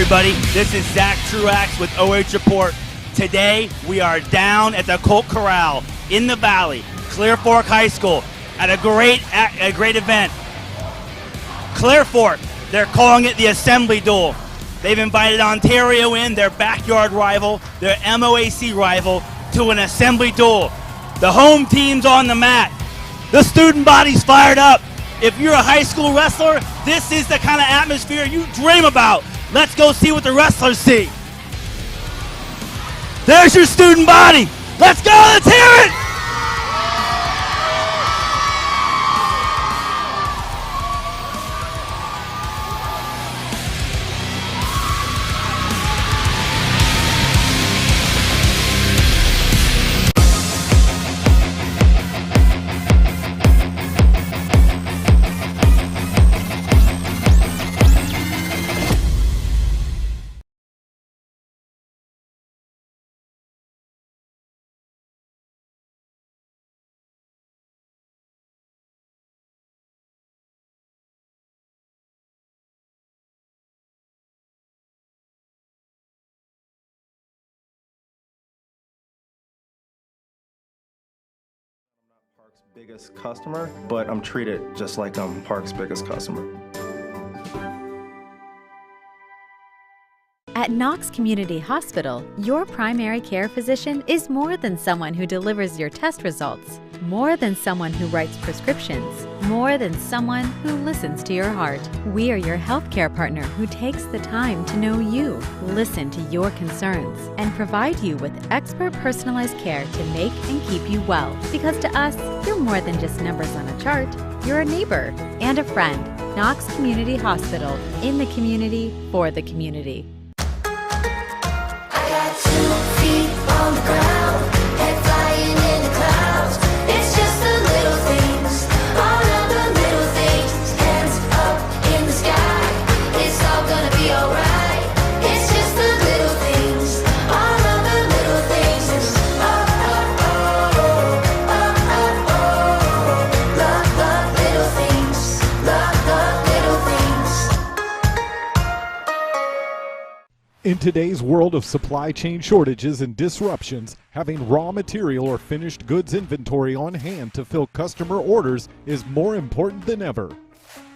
everybody. This is Zack Truax with OH Report. Today, we are down at the Colt Corral in the Valley, Clear Fork High School, at a great event. Clear Fork, they're calling it the Assembly Duel. They've invited Ontario in, their backyard rival, their MOAC rival, to an Assembly Duel. The home team's on the mat. The student body's fired up. If you're a high school wrestler, this is the kind of atmosphere you dream about. Let's go see what the wrestlers see. There's your student body. Let's go, let's hear it. Park's biggest customer, but I'm treated just like I'm Park's biggest customer. At Knox Community Hospital, your primary care physician is more than someone who delivers your test results, more than someone who writes prescriptions, more than someone who listens to your heart. We are your healthcare partner who takes the time to know you, listen to your concerns, and provide you with expert personalized care to make and keep you well. Because to us, you're more than just numbers on a chart. You're a neighbor and a friend. Knox Community Hospital, in the community, for the community. 2 feet on the ground, head flying in the clouds. It's just the little things, all of the little things. Hands up in the sky, it's all gonna be alright. It's just the little things, all of the little things. It's love the little things, love the little things. In today's world of supply chain shortages and disruptions, having raw material or finished goods inventory on hand to fill customer orders is more important than ever.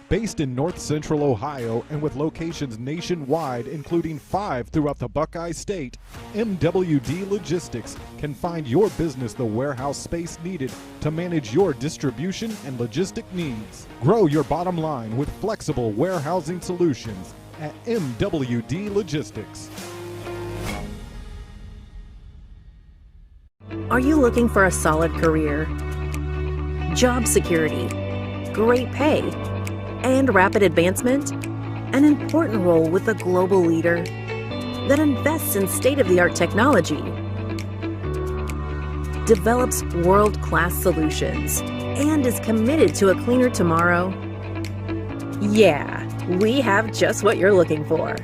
Based in North Central Ohio and with locations nationwide, including 5 throughout the Buckeye State, MWD Logistics can find your business the warehouse space needed to manage your distribution and logistic needs. Grow your bottom line with flexible warehousing solutions at MWD Logistics. Are you looking for a solid career, job security, great pay, and rapid advancement? An important role with a global leader that invests in state-of-the-art technology, develops world-class solutions, and is committed to a cleaner tomorrow? Yeah, we have just what you're looking for.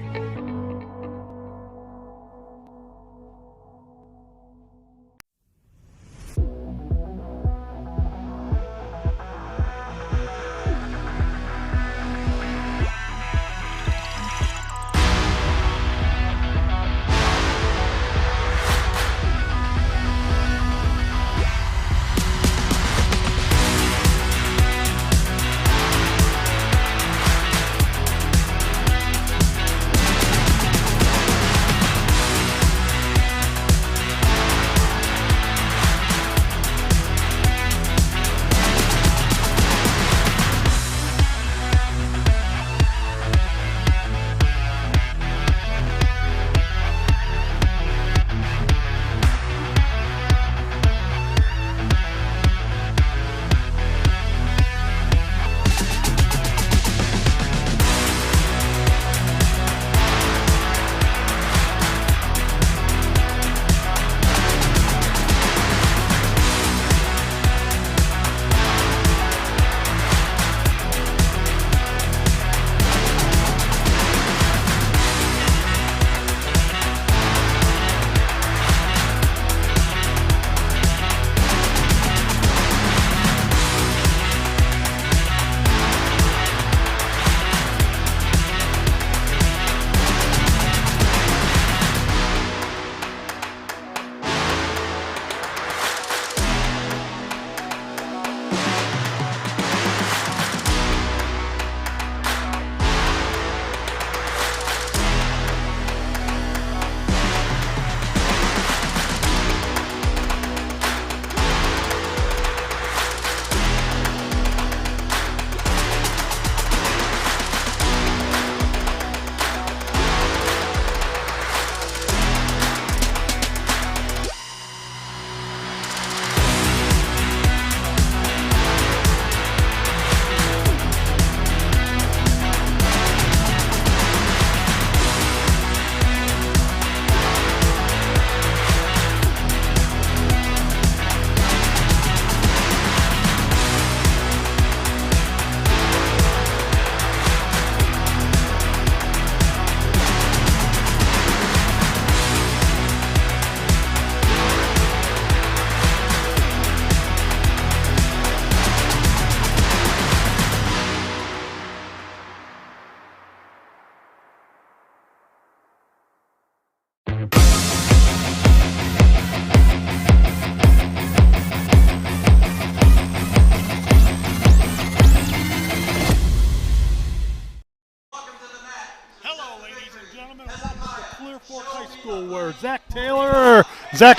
gentlemen, welcome to Clear Fork High School, where Zack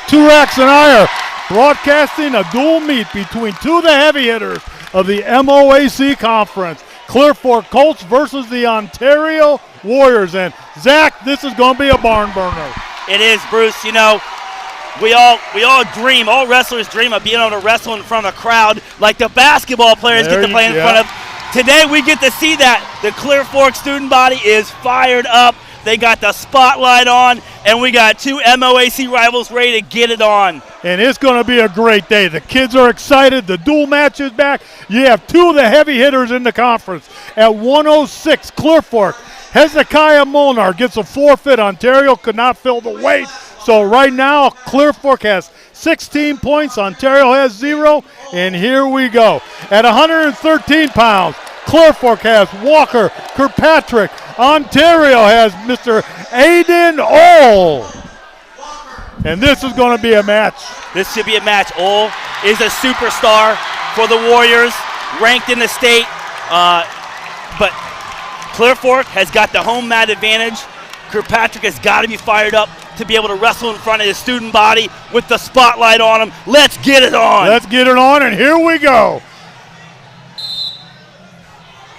Truax, and I are broadcasting a dual meet between two of the heavy hitters of the MOAC Conference. Clear Fork Colts versus the Ontario Warriors. And Zack, this is going to be a barn burner. It is, Bruce. You know, we all dream, all wrestlers dream of being able to wrestle in front of a crowd like the basketball players get to play in front of. Today we get to see that. The Clear Fork student body is fired up. They got the spotlight on, and we got two MOAC rivals ready to get it on. And it's going to be a great day. The kids are excited. The dual match is back. You have two of the heavy hitters in the conference. At 106, Clear Fork, Hezekiah Molnar gets a forfeit. Ontario could not fill the weight. So right now, Clear Fork has 16 points. Ontario has 0. And here we go. At 113 pounds, Clear Fork has Walker Kirkpatrick. Ontario has Mr. Aiden Ole. And this is going to be a match. This should be a match. Ole is a superstar for the Warriors, ranked in the state. But Clear Fork has got the home mat advantage. Kirkpatrick has got to be fired up to be able to wrestle in front of his student body with the spotlight on him. Let's get it on. Let's get it on, and here we go.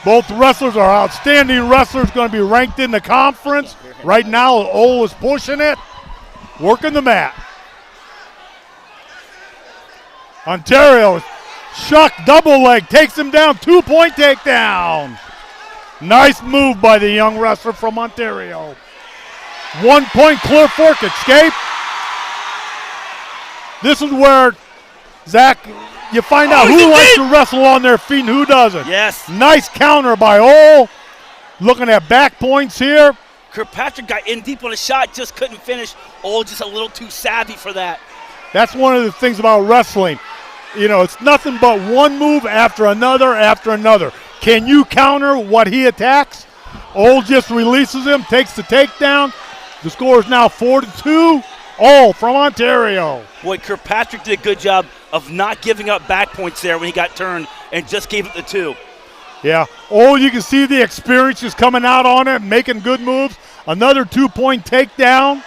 Both wrestlers are outstanding wrestlers, going to be ranked in the conference. Right now, Ole is pushing it, working the mat. Ontario, shuck double leg, takes him down, 2-point takedown. Nice move by the young wrestler from Ontario. 1 point Clear Fork escape. This is where, Zach, you find out who likes to wrestle on their feet and who doesn't. Yes. Nice counter by Ole. Looking at back points here. Kirkpatrick got in deep on a shot, just couldn't finish. Ole just a little too savvy for that. That's one of the things about wrestling. You know, it's nothing but one move after another after another. Can you counter what he attacks? Ole just releases him, takes the takedown. The score is now 4-2. Ole from Ontario. Boy, Kirkpatrick did a good job of not giving up back points there when he got turned and just gave it the 2. Yeah. Ole, you can see the experience is coming out on it, making good moves. Another 2-point takedown.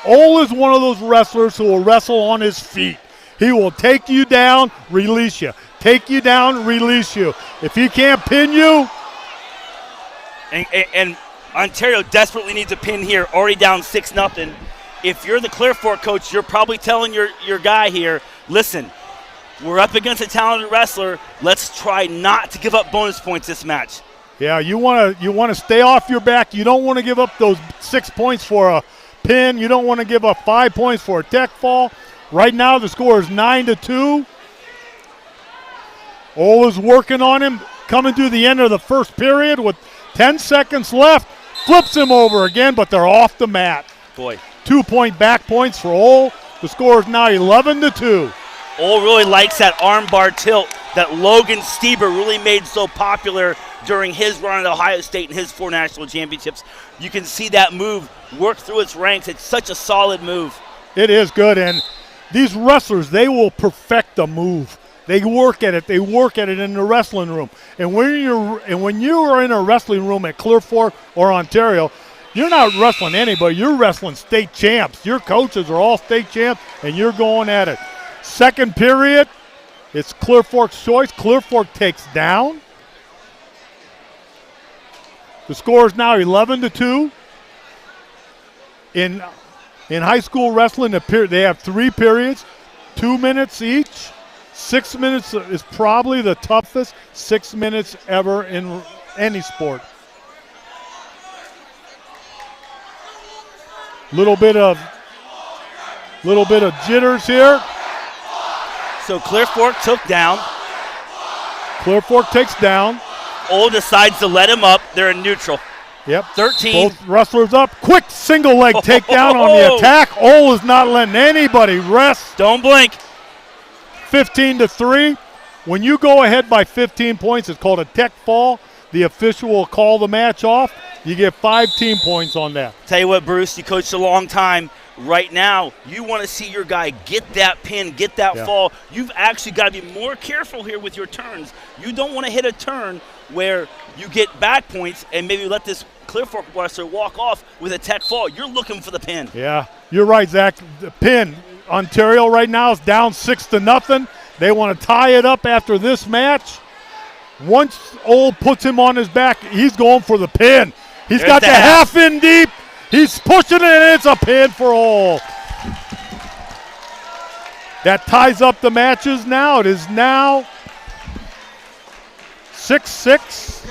Ole is one of those wrestlers who will wrestle on his feet. He will take you down, release you. Take you down, release you. If he can't pin you. And Ontario desperately needs a pin here, already down 6-0. If you're the Clear Fork coach, you're probably telling your guy here, listen, we're up against a talented wrestler. Let's try not to give up bonus points this match. Yeah, you want to stay off your back. You don't want to give up those 6 points for a pin. You don't want to give up 5 points for a tech fall. Right now the score is 9-2. Ole is working on him, coming to the end of the first period with 10 seconds left. Flips him over again, but they're off the mat. Boy. 2-point back points for Ole. The score is now 11-2. Ole really likes that armbar tilt that Logan Stieber really made so popular during his run at Ohio State and his 4 national championships. You can see that move work through its ranks. It's such a solid move. It is good, and these wrestlers, they will perfect the move. They work at it. They work at it in the wrestling room. And when you are in a wrestling room at Clear Fork or Ontario, you're not wrestling anybody. You're wrestling state champs. Your coaches are all state champs, and you're going at it. Second period, it's Clear Fork's choice. Clear Fork takes down. The score is now 11-2. In high school wrestling, they have 3 periods, 2 minutes each. 6 minutes is probably the toughest 6 minutes ever in any sport. Little bit of jitters here. So Clear Fork took down. Clear Fork takes down. Ole decides to let him up. They're in neutral. Yep. 13. Both wrestlers up. Quick single leg takedown on the attack. Ole is not letting anybody rest. Don't blink. 15-3. When you go ahead by 15 points, it's called a tech fall. The official will call the match off. You get 5 team points on that. Tell you what, Bruce, you coached a long time. Right now, you want to see your guy get that pin, get that fall. You've actually got to be more careful here with your turns. You don't want to hit a turn where you get back points and maybe let this Clear Fork wrestler walk off with a tech fall. You're looking for the pin. Yeah, you're right, Zach. The pin. Ontario right now is down 6-0. They want to tie it up after this match. Once Ole puts him on his back, he's going for the pin. He's got the half in deep. He's pushing it, and it's a pin for Ole. That ties up the matches now. It is now 6-6.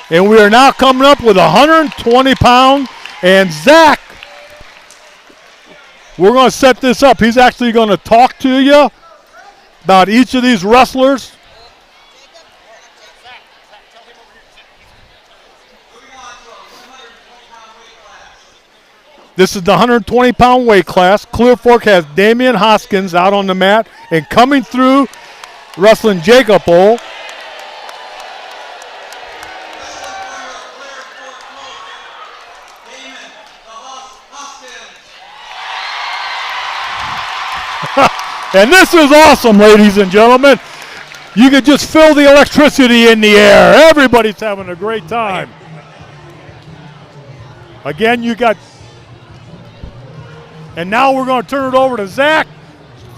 And we are now coming up with 120 pound. And Zack, we're going to set this up. He's actually going to talk to you about each of these wrestlers. This is the 120-pound weight class. Clear Fork has Damian Hoskins out on the mat, and coming through, wrestling Jacob Ole. And this is awesome, ladies and gentlemen. You can just feel the electricity in the air. Everybody's having a great time. Again, you got... And now we're going to turn it over to Zack.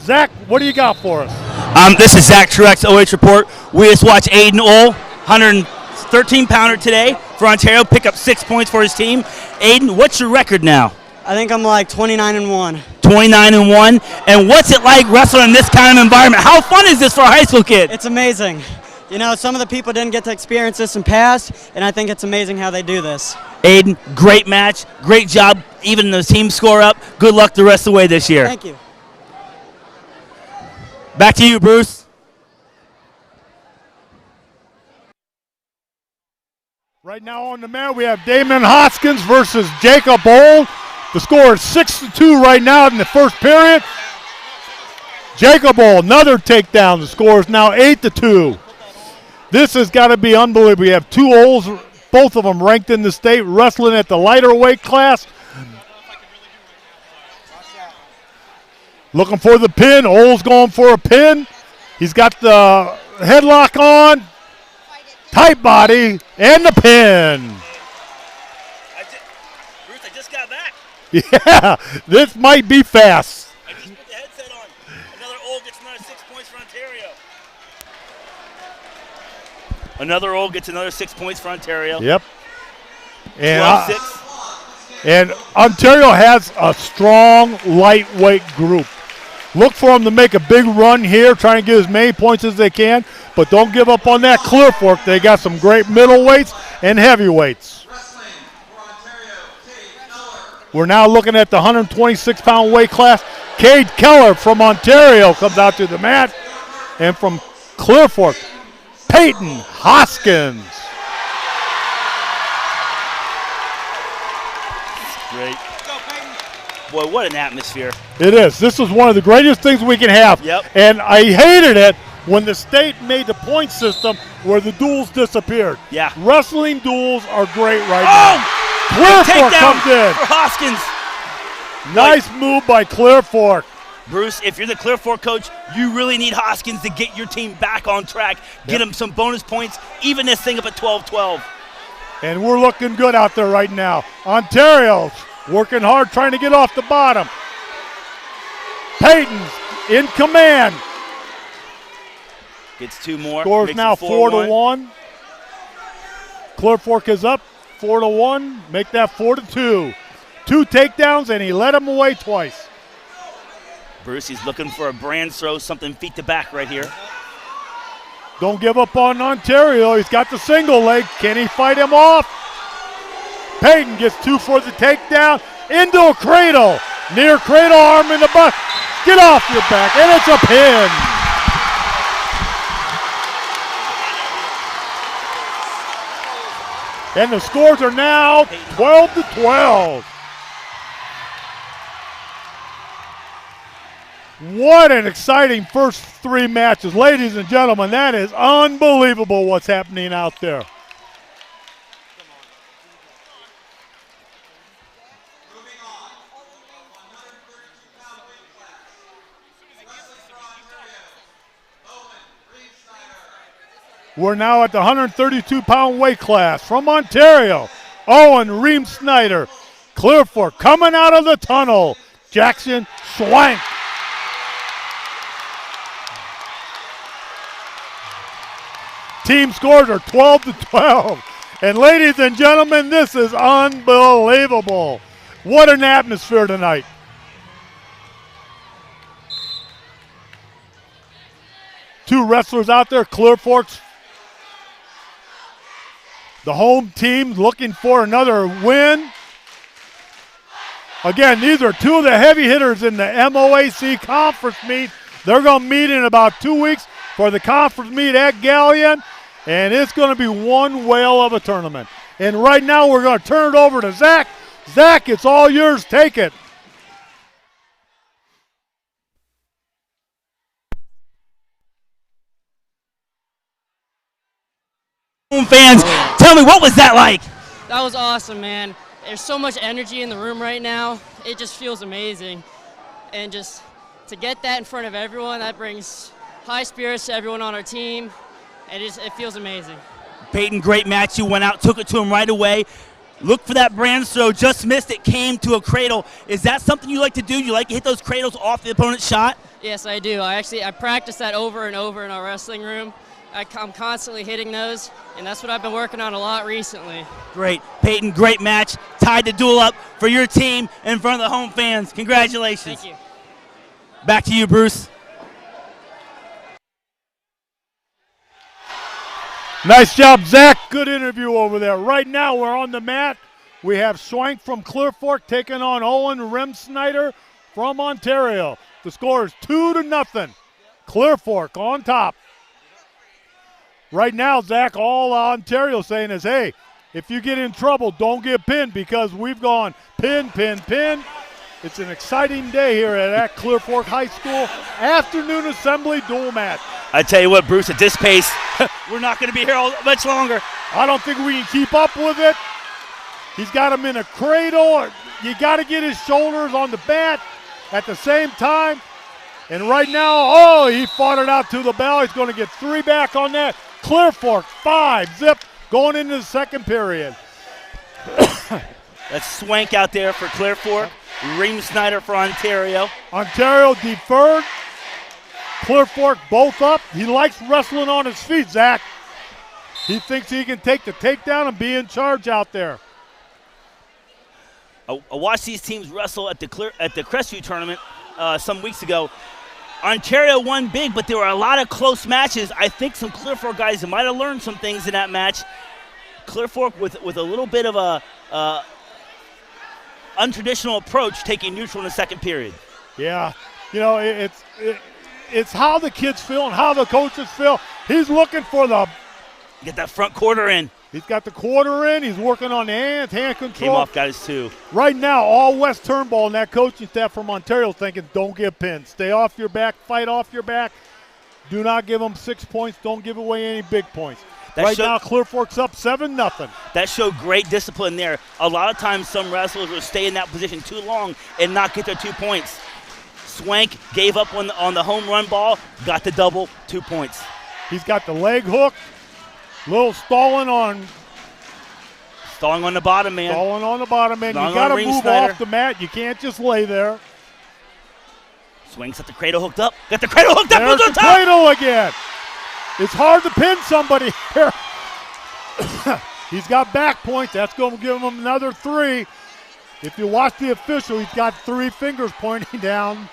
Zack, what do you got for us? This is Zack Truax, OH Report. We just watched Aiden Ole, 113-pounder today for Ontario, pick up 6 points for his team. Aiden, what's your record now? I think I'm like 29-1. 29-1. And what's it like wrestling in this kind of environment? How fun is this for a high school kid? It's amazing. You know, some of the people didn't get to experience this in past, and I think it's amazing how they do this. Aiden, great match, great job, even the team score up. Good luck the rest of the way this year. Thank you. Back to you, Bruce. Right now on the mat, we have Damon Hoskins versus Jacob Ole. The score is 6-2 right now in the first period. Jacob Ole, another takedown. The score is now 8-2. This has got to be unbelievable. We have two Oles, both of them ranked in the state, wrestling at the lighter weight class. Looking for the pin. Ole's going for a pin. He's got the headlock on. Tight body and the pin. Bruce, I just got back. Yeah, this might be fast. I just put the headset on. Another Ole gets another 6 points for Ontario. Another Ole gets another 6 points for Ontario. Yep. And 12-6. And Ontario has a strong lightweight group. Look for them to make a big run here, try and get as many points as they can, but don't give up on that Clear Fork. They got some great middleweights and heavyweights. We're now looking at the 126-pound weight class. Cade Keller from Ontario comes out to the mat, and from Clear Fork, Peyton Hoskins. Great. Boy, what an atmosphere. It is. This is one of the greatest things we can have. Yep. And I hated it when the state made the point system where the duels disappeared. Yeah. Wrestling duels are great right Oh! now. Clear Fork Takedown comes in. for Hoskins. Nice move by Clear Fork. Bruce, if you're the Clear Fork coach, you really need Hoskins to get your team back on track, get him some bonus points, even this thing up at 12-12. And we're looking good out there right now. Ontario's working hard trying to get off the bottom. Peyton's in command. Gets two more. Scores makes now it 4-1. 4-1. Clear Fork is up 4-1. Make that 4-2. 2 takedowns, and he let him away twice. Bruce, he's looking for a brand throw, something feet to back right here. Don't give up on Ontario. He's got the single leg. Can he fight him off? Peyton gets 2 for the takedown. Into a cradle. Near cradle, arm in the butt. Get off your back, and it's a pin. And the scores are now 12-12. What an exciting first 3 matches. Ladies and gentlemen, that is unbelievable what's happening out there. We're now at the 132-pound weight class. From Ontario, Owen Ream Snyder. Clear Fork coming out of the tunnel. Jackson Schwank. Team scores are 12-12. And ladies and gentlemen, this is unbelievable. What an atmosphere tonight. Two wrestlers out there, Clear Fork's the home team looking for another win. Again, these are two of the heavy hitters in the MOAC conference meet. They're going to meet in about 2 weeks for the conference meet at Galleon, and it's going to be one whale of a tournament. And right now we're going to turn it over to Zack. Zack, it's all yours. Take it. Fans, tell me, what was that like? That was awesome, man. There's so much energy in the room right now. It just feels amazing. And just to get that in front of everyone, that brings high spirits to everyone on our team. And it feels amazing. Peyton, great match. You went out, took it to him right away. Look for that brand throw, just missed it, came to a cradle. Is that something you like to do? You like to hit those cradles off the opponent's shot? Yes, I do. I practice that over and over in our wrestling room. I'm constantly hitting those, and that's what I've been working on a lot recently. Great. Peyton, great match. Tied the duel up for your team in front of the home fans. Congratulations. Thank you. Back to you, Bruce. Nice job, Zach. Good interview over there. Right now we're on the mat. We have Schwank from Clear Fork taking on Owen Remsnyder from Ontario. The score is 2-0. Clear Fork on top. Right now, Zach, all Ontario saying is, hey, if you get in trouble, don't get pinned, because we've gone pin, pin, pin. It's an exciting day here at Clear Fork High School. Afternoon assembly dual match. I tell you what, Bruce, at this pace, we're not going to be here much longer. I don't think we can keep up with it. He's got him in a cradle. You got to get his shoulders on the bat at the same time. And right now, he fought it out to the bell. He's going to get 3 back on that. Clear Fork, 5, zip, going into the second period. That's Swank out there for Clear Fork. Ream Snyder for Ontario. Ontario deferred. Clear Fork both up. He likes wrestling on his feet, Zach. He thinks he can take the takedown and be in charge out there. I watched these teams wrestle at the Crestview tournament some weeks ago. Ontario won big, but there were a lot of close matches. I think some Clear Fork guys might have learned some things in that match. Clear Fork with a little bit of a untraditional approach, taking neutral in the second period. Yeah, it's how the kids feel and how the coaches feel. He's looking for get that front quarter in. He's got the quarter in. He's working on the hand control. Came off, got his 2. Right now, all West Turnbull and that coaching staff from Ontario thinking, don't get pinned. Stay off your back, fight off your back. Do not give them 6 points. Don't give away any big points. Now, Clear Fork's up 7-0. That showed great discipline there. A lot of times some wrestlers will stay in that position too long and not get their 2 points. Swank gave up on the home run ball, got the double, 2 points. He's got the leg hook. Little stalling on the bottom, man. Stalling on the bottom, man. You got to move off the mat. You can't just lay there. Swings at the cradle hooked up. Got the cradle hooked up. There's the cradle again. It's hard to pin somebody here. He's got back points. That's going to give him another 3. If you watch the official, he's got 3 fingers pointing down.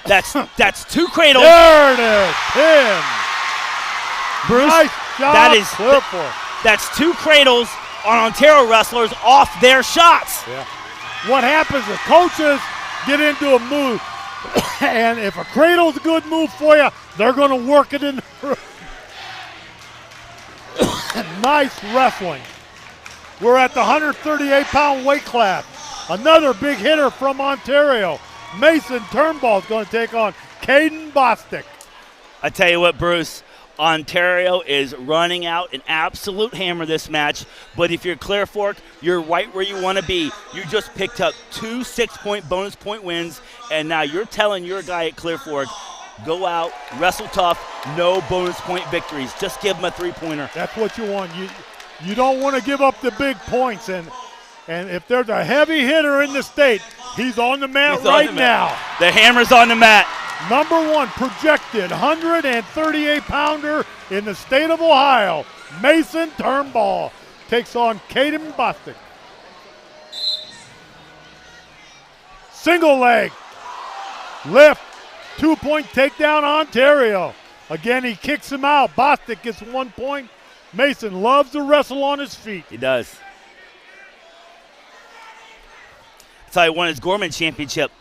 That's 2 cradles. There it is. Pin. Bruce, nice job. That's 2 cradles on Ontario wrestlers off their shots. Yeah. What happens is coaches get into a move, and if a cradle's a good move for you, they're going to work it in the room. Nice wrestling. We're at the 138-pound weight class. Another big hitter from Ontario. Mason Turnbull is going to take on Caden Bostic. I tell you what, Bruce, Ontario is running out an absolute hammer this match, but if you're Clear Fork, you're right where you want to be. You just picked up 2 6-point bonus point wins, and now you're telling your guy at Clear Fork, go out, wrestle tough, no bonus point victories. Just give them a three-pointer. That's what you want. You don't want to give up the big points. And if there's a heavy hitter in the state, he's on the mat now. The hammer's on the mat. Number 1 projected 138-pounder in the state of Ohio, Mason Turnbull takes on Caden Bostic. Single leg, lift, 2-point takedown Ontario. Again, he kicks him out. Bostic gets 1 point. Mason loves to wrestle on his feet. He does. That's how he won his Gorman Championship.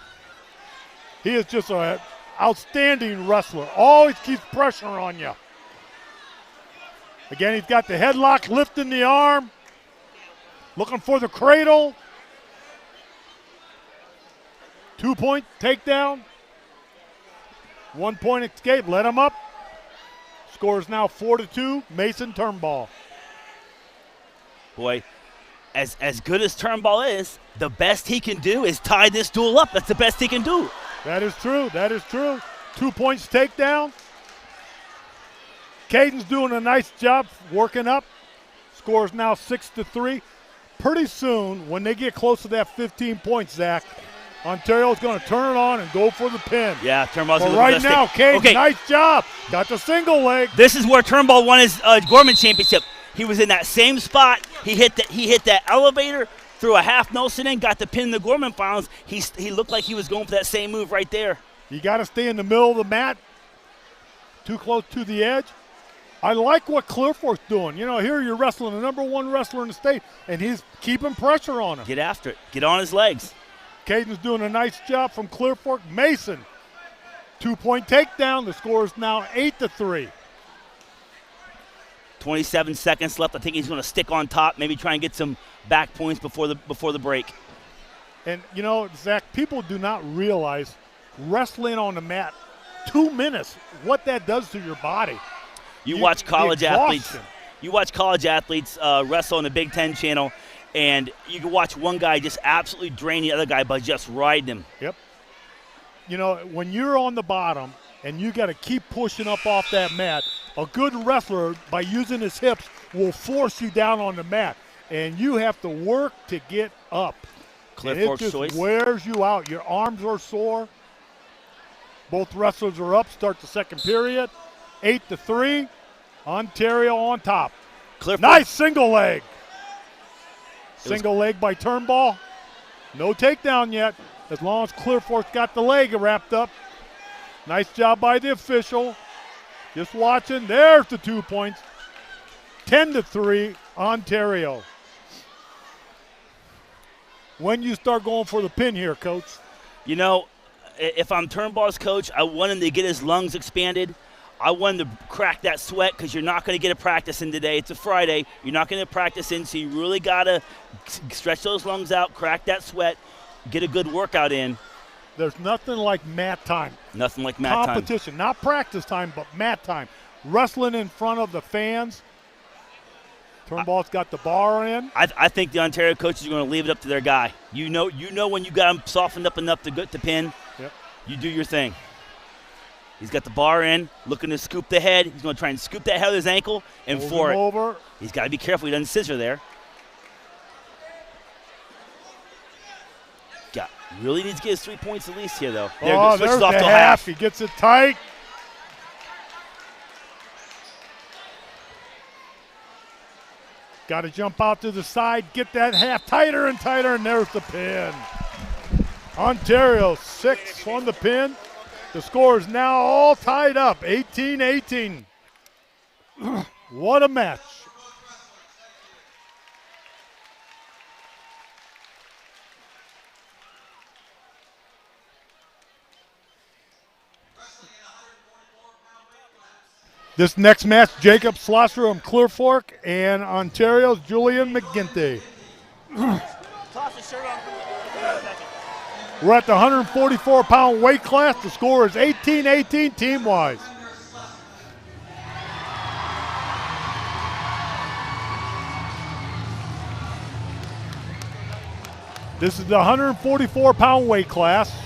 He is just an outstanding wrestler. Always keeps pressure on you. Again, he's got the headlock, lifting the arm, looking for the cradle. 2-point takedown. 1 point escape, let him up. Score is now 4-2, Mason Turnbull. Boy, as good as Turnbull is, the best he can do is tie this duel up. That's the best he can do. That is true, that is true. 2 points takedown. Caden's doing a nice job working up. Score is now 6-3. Pretty soon, when they get close to that 15 points, Zach, Ontario's going to turn it on and go for the pin. Yeah, Turnbull's but going right now, Caden, nice job. Got the single leg. This is where Turnbull won his Gorman Championship. He was in that same spot. He hit that elevator, threw a half Nelson in, got the pin in the Gorman finals. He looked like he was going for that same move right there. You got to stay in the middle of the mat, too close to the edge. I like what Clear Fork's doing. You know, here you're wrestling the number 1 wrestler in the state, and he's keeping pressure on him. Get after it. Get on his legs. Caden's doing a nice job from Clear Fork. Mason, 2-point takedown. The score is now 8-3. 27 seconds left. I think he's going to stick on top, maybe try and get some back points before the break. And, you know, Zach, people do not realize wrestling on the mat 2 minutes, what that does to your body. You watch college athletes. You watch college athletes wrestle on the Big Ten channel, and you can watch one guy just absolutely drain the other guy by just riding him. Yep. You know, when you're on the bottom and you got to keep pushing up off that mat, a good wrestler, by using his hips, will force you down on the mat, and you have to work to get up. Clear Fork's choice. choice. It just wears you out. Your arms are sore. Both wrestlers are up. Start the second period. 8-3. Ontario on top. Nice single leg. Single leg by Turnbull. No takedown yet, as long as Clear Fork's got the leg wrapped up. Nice job by the official. Just watching. There's the 2 points. 10-3, Ontario. When you start going for the pin here, Coach? You know, if I'm Turnbull's coach, I want him to get his lungs expanded. I want him to crack that sweat, because you're not going to get a practice in today. It's a Friday. You're not going to practice in, so you really got to stretch those lungs out, crack that sweat, get a good workout in. There's nothing like mat time. Nothing like mat time. Competition, not practice time, but mat time. Wrestling in front of the fans. Turnbull's got the bar in. I think the Ontario coaches are going to leave it up to their guy. You know when you got him softened up enough to pin. Yep. You do your thing. He's got the bar in, looking to scoop the head. He's going to try and scoop that head with his ankle and Hold for him it. Over. He's got to be careful he doesn't scissor there. Really needs to get his 3 points at least here, though. There's the half. He gets it tight. Got to jump out to the side, get that half tighter and tighter, and there's the pin. Ontario 6 on the pin. The score is now all tied up, 18-18. What a match. This next match, Jacob Slosser from Clear Fork and Ontario's Julian McGinty. We're at the 144-pound weight class. The score is 18-18 team-wise. This is the 144-pound weight class.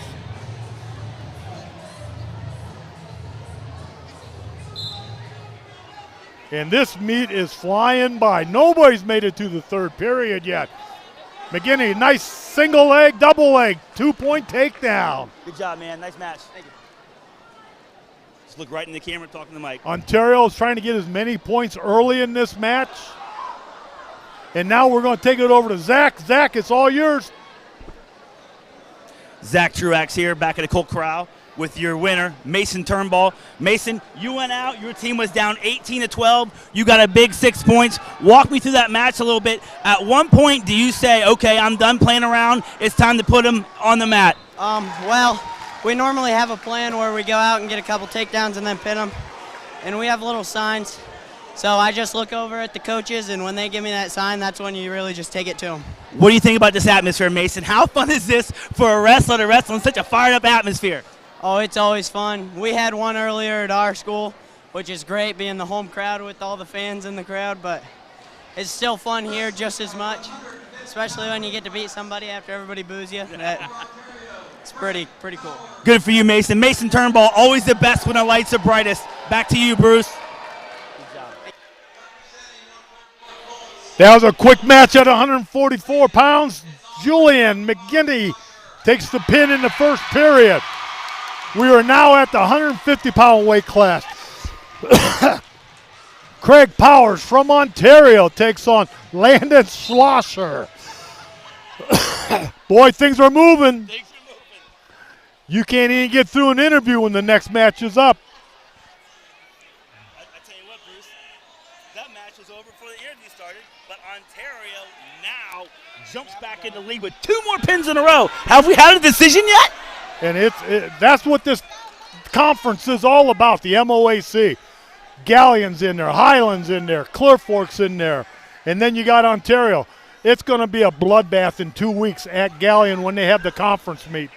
And this meet is flying by. Nobody's made it to the third period yet. McGinney, nice single leg, double leg, 2-point takedown. Good job, man. Nice match. Thank you. Just look right in the camera, talking to Mike. Ontario is trying to get as many points early in this match. And now we're going to take it over to Zack. Zack, it's all yours. Zack Truax here, back at the Colt Corral with your winner, Mason Turnbull. Mason, you went out. Your team was down 18-12. You got a big 6 points. Walk me through that match a little bit. At one point, do you say, okay, I'm done playing around. It's time to put him on the mat? Well, we normally have a plan where we go out and get a couple takedowns and then pin them. And we have little signs. So I just look over at the coaches, and when they give me that sign, that's when you really just take it to them. What do you think about this atmosphere, Mason? How fun is this for a wrestler to wrestle in such a fired-up atmosphere? Oh, it's always fun. We had one earlier at our school, which is great, being the home crowd with all the fans in the crowd, but it's still fun here just as much, especially when you get to beat somebody after everybody boos you. It's pretty cool. Good for you, Mason. Mason Turnbull, always the best when the lights are brightest. Back to you, Bruce. That was a quick match at 144 pounds. Julian McGinty takes the pin in the first period. We are now at the 150-pound weight class. Craig Powers from Ontario takes on Landon Schlosser. Boy, things are moving. You can't even get through an interview when the next match is up. I tell you what, Bruce, that match was over before the interview started, but Ontario now jumps back in the league with 2 more pins in a row. Have we had a decision yet? And that's what this conference is all about, the MOAC. Galleon's in there, Highland's in there, Clear Fork's in there, and then you got Ontario. It's going to be a bloodbath in 2 weeks at Galleon when they have the conference meet.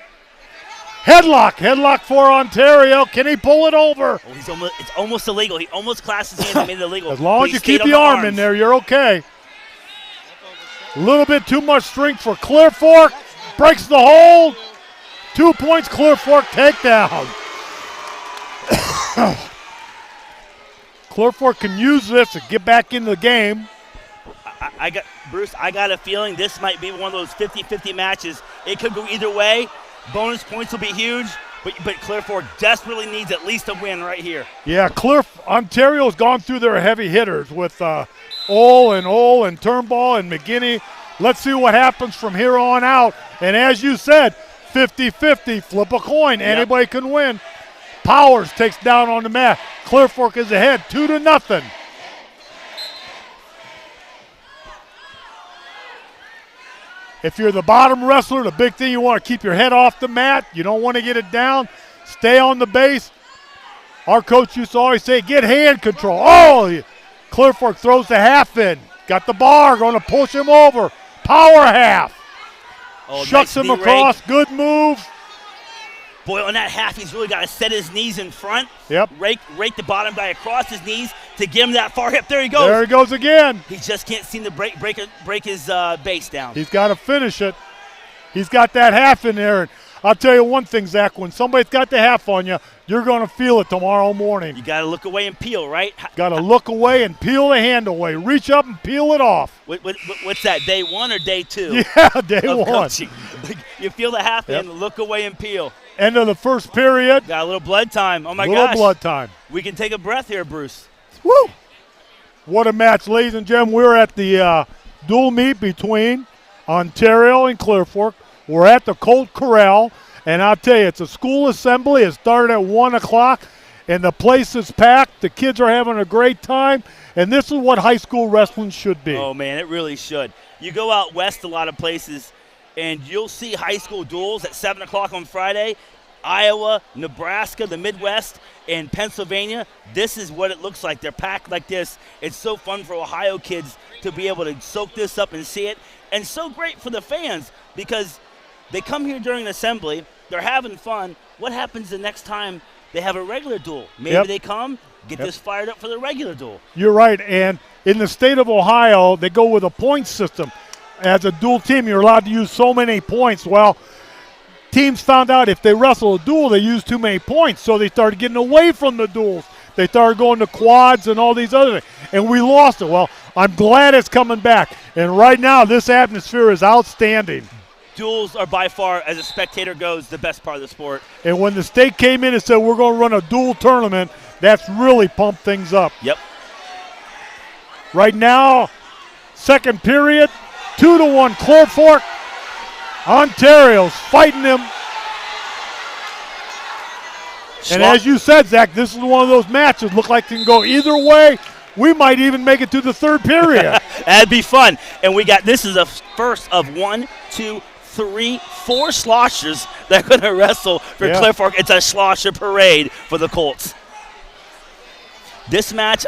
Headlock for Ontario. Can he pull it over? Oh, it's almost illegal. He almost classed his hands and made it illegal. As long as you keep the arm in there, you're okay. A little bit too much strength for Clear Fork. Breaks the hold. 2 points, Clear Fork takedown. Clear Fork can use this to get back into the game. Bruce, I got a feeling this might be one of those 50-50 matches. It could go either way. Bonus points will be huge, but Clear Fork desperately needs at least a win right here. Yeah, Ontario's gone through their heavy hitters with Ole and Turnbull and McGinney. Let's see what happens from here on out. And as you said, 50-50, flip a coin. Yep. Anybody can win. Powers takes down on the mat. Clear Fork is ahead, 2-0. If you're the bottom wrestler, the big thing, you want to keep your head off the mat. You don't want to get it down. Stay on the base. Our coach used to always say, get hand control. Oh, Clear Fork throws the half in. Got the bar, going to push him over. Power half. Shucks him across. Good move. Boy, on that half, he's really got to set his knees in front. Yep. Rake the bottom guy across his knees to get him that far hip. There he goes. There he goes again. He just can't seem to break his base down. He's got to finish it. He's got that half in there. And I'll tell you one thing, Zach, when somebody's got the half on you, you're going to feel it tomorrow morning. You got to look away and peel, right? Got to look away and peel the hand away. Reach up and peel it off. What's that, day 1 or day 2? Yeah, day 1. Coaching. You feel the half in, look away and peel. End of the first period. Got a little blood time. Oh, my gosh. Little blood time. We can take a breath here, Bruce. Woo! What a match, ladies and gentlemen. We're at the dual meet between Ontario and Clear Fork. We're at the Colt Corral. And I'll tell you, it's a school assembly. It started at 1 o'clock, and the place is packed. The kids are having a great time, and this is what high school wrestling should be. Oh, man, it really should. You go out west a lot of places, and you'll see high school duels at 7 o'clock on Friday. Iowa, Nebraska, the Midwest, and Pennsylvania. This is what it looks like. They're packed like this. It's so fun for Ohio kids to be able to soak this up and see it, and so great for the fans because they come here during assembly. They're having fun. What happens the next time they have a regular duel? Maybe they come, get this fired up for the regular duel. You're right, and in the state of Ohio, they go with a point system. As a dual team, you're allowed to use so many points. Well, teams found out if they wrestle a duel, they use too many points, so they started getting away from the duels They started going to quads and all these other things, and we lost it. Well, I'm glad it's coming back, and right now this atmosphere is outstanding. Duels are by far, as a spectator goes, the best part of the sport. And when the state came in and said we're going to run a dual tournament, that's really pumped things up. Yep. Right now, second period, 2-1 Clear Fork. Ontario's fighting them. And as you said, Zach, this is one of those matches. Look like it can go either way. We might even make it to the third period. That'd be fun. And this is a first of 1, 2, 3, 4 sloshers that are going to wrestle for Clear Fork. It's a slosher parade for the Colts. This match,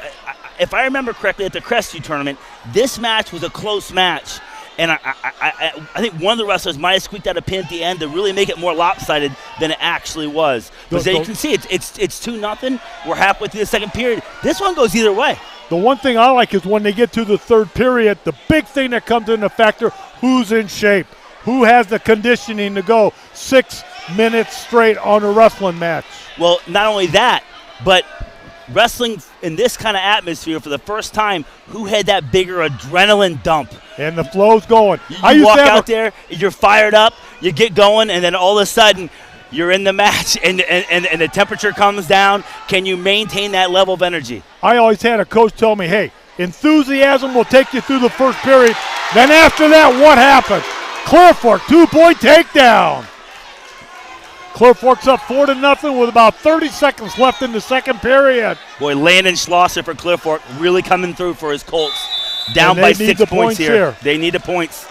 if I remember correctly, at the Crestview tournament, this match was a close match. And I think one of the wrestlers might have squeaked out a pin at the end to really make it more lopsided than it actually was. Because you can see it's 2-0. We're halfway through the second period. This one goes either way. The one thing I like is when they get to the third period, the big thing that comes into factor, who's in shape, who has the conditioning to go 6 minutes straight on a wrestling match. Well, not only that, but wrestling in this kind of atmosphere for the first time, who had that bigger adrenaline dump? And the flow's going. You walk out there, you're fired up, you get going, and then all of a sudden you're in the match and the temperature comes down. Can you maintain that level of energy? I always had a coach tell me, hey, enthusiasm will take you through the first period. Then after that, what happens? Clear Fork, 2-point takedown. Clear Fork's up 4-0 with about 30 seconds left in the second period. Boy, Landon Schlosser for Clear Fork really coming through for his Colts. Down by 6 points here. They need the points.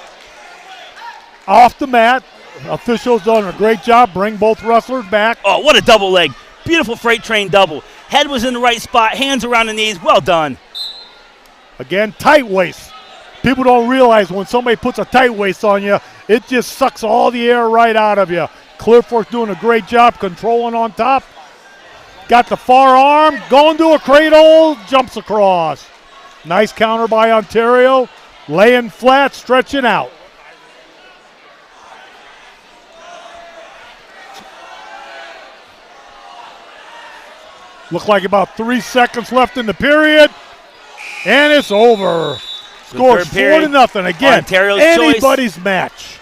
Off the mat. Officials done a great job. Bring both wrestlers back. Oh, what a double leg. Beautiful freight train double. Head was in the right spot. Hands around the knees. Well done. Again, tight waist. People don't realize when somebody puts a tight waist on you, it just sucks all the air right out of you. Clear Fork doing a great job controlling on top. Got the far arm. Going to a cradle. Jumps across. Nice counter by Ontario. Laying flat, stretching out. Look like about 3 seconds left in the period. And it's over. Scores 4-0. Again, Ontario's anybody's choice. match.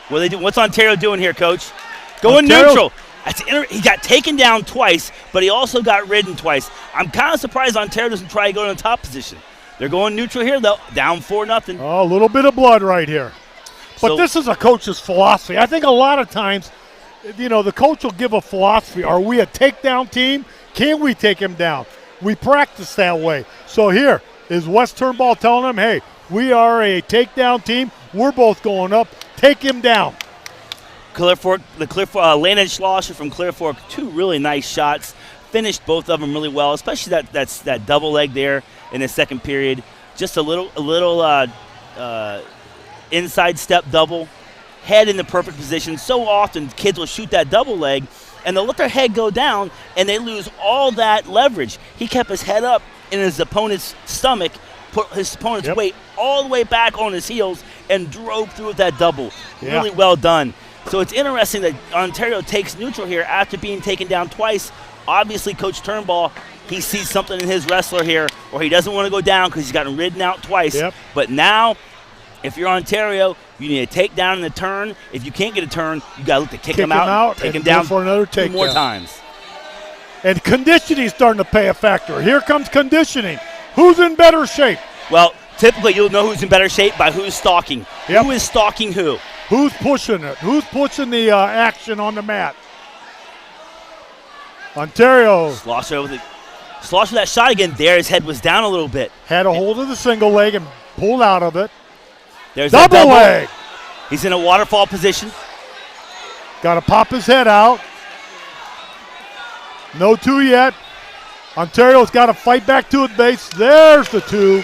What they do? What's Ontario doing here, Coach? Going neutral. He got taken down twice, but he also got ridden twice. I'm kind of surprised Ontario doesn't try to go to the top position. They're going neutral here, though. Down 4-0. Oh, a little bit of blood right here. But this is a coach's philosophy. I think a lot of times, the coach will give a philosophy. Are we a takedown team? Can we take him down? We practice that way. So here is West Turnbull telling them, hey, we are a takedown team. We're both going up. Take him down. Clear Fork, Landon Schlosser from Clear Fork, 2 really nice shots. Finished both of them really well, especially that double leg there in the second period. Just a little inside step double, head in the perfect position. So often kids will shoot that double leg and they'll let their head go down and they lose all that leverage. He kept his head up in his opponent's stomach, put his opponent's weight all the way back on his heels and drove through with that double. Really well done. So it's interesting that Ontario takes neutral here after being taken down twice. Obviously, Coach Turnbull, he sees something in his wrestler here, or he doesn't want to go down because he's gotten ridden out twice. But now, if you're Ontario, you need a takedown in the turn. If you can't get a turn, you got to look to kick him out, take him down for another takedown. 2 more times. And conditioning is starting to play a factor. Here comes conditioning. Who's in better shape? Well, typically you'll know who's in better shape by who's stalking. Who is stalking who? Who's pushing it? Who's pushing the action on the mat? Ontario. Slosher with that shot again. There, his head was down a little bit. Had a hold of the single leg and pulled out of it. There's double leg. He's in a waterfall position. Got to pop his head out. No 2 yet. Ontario's got to fight back to it base. There's the 2.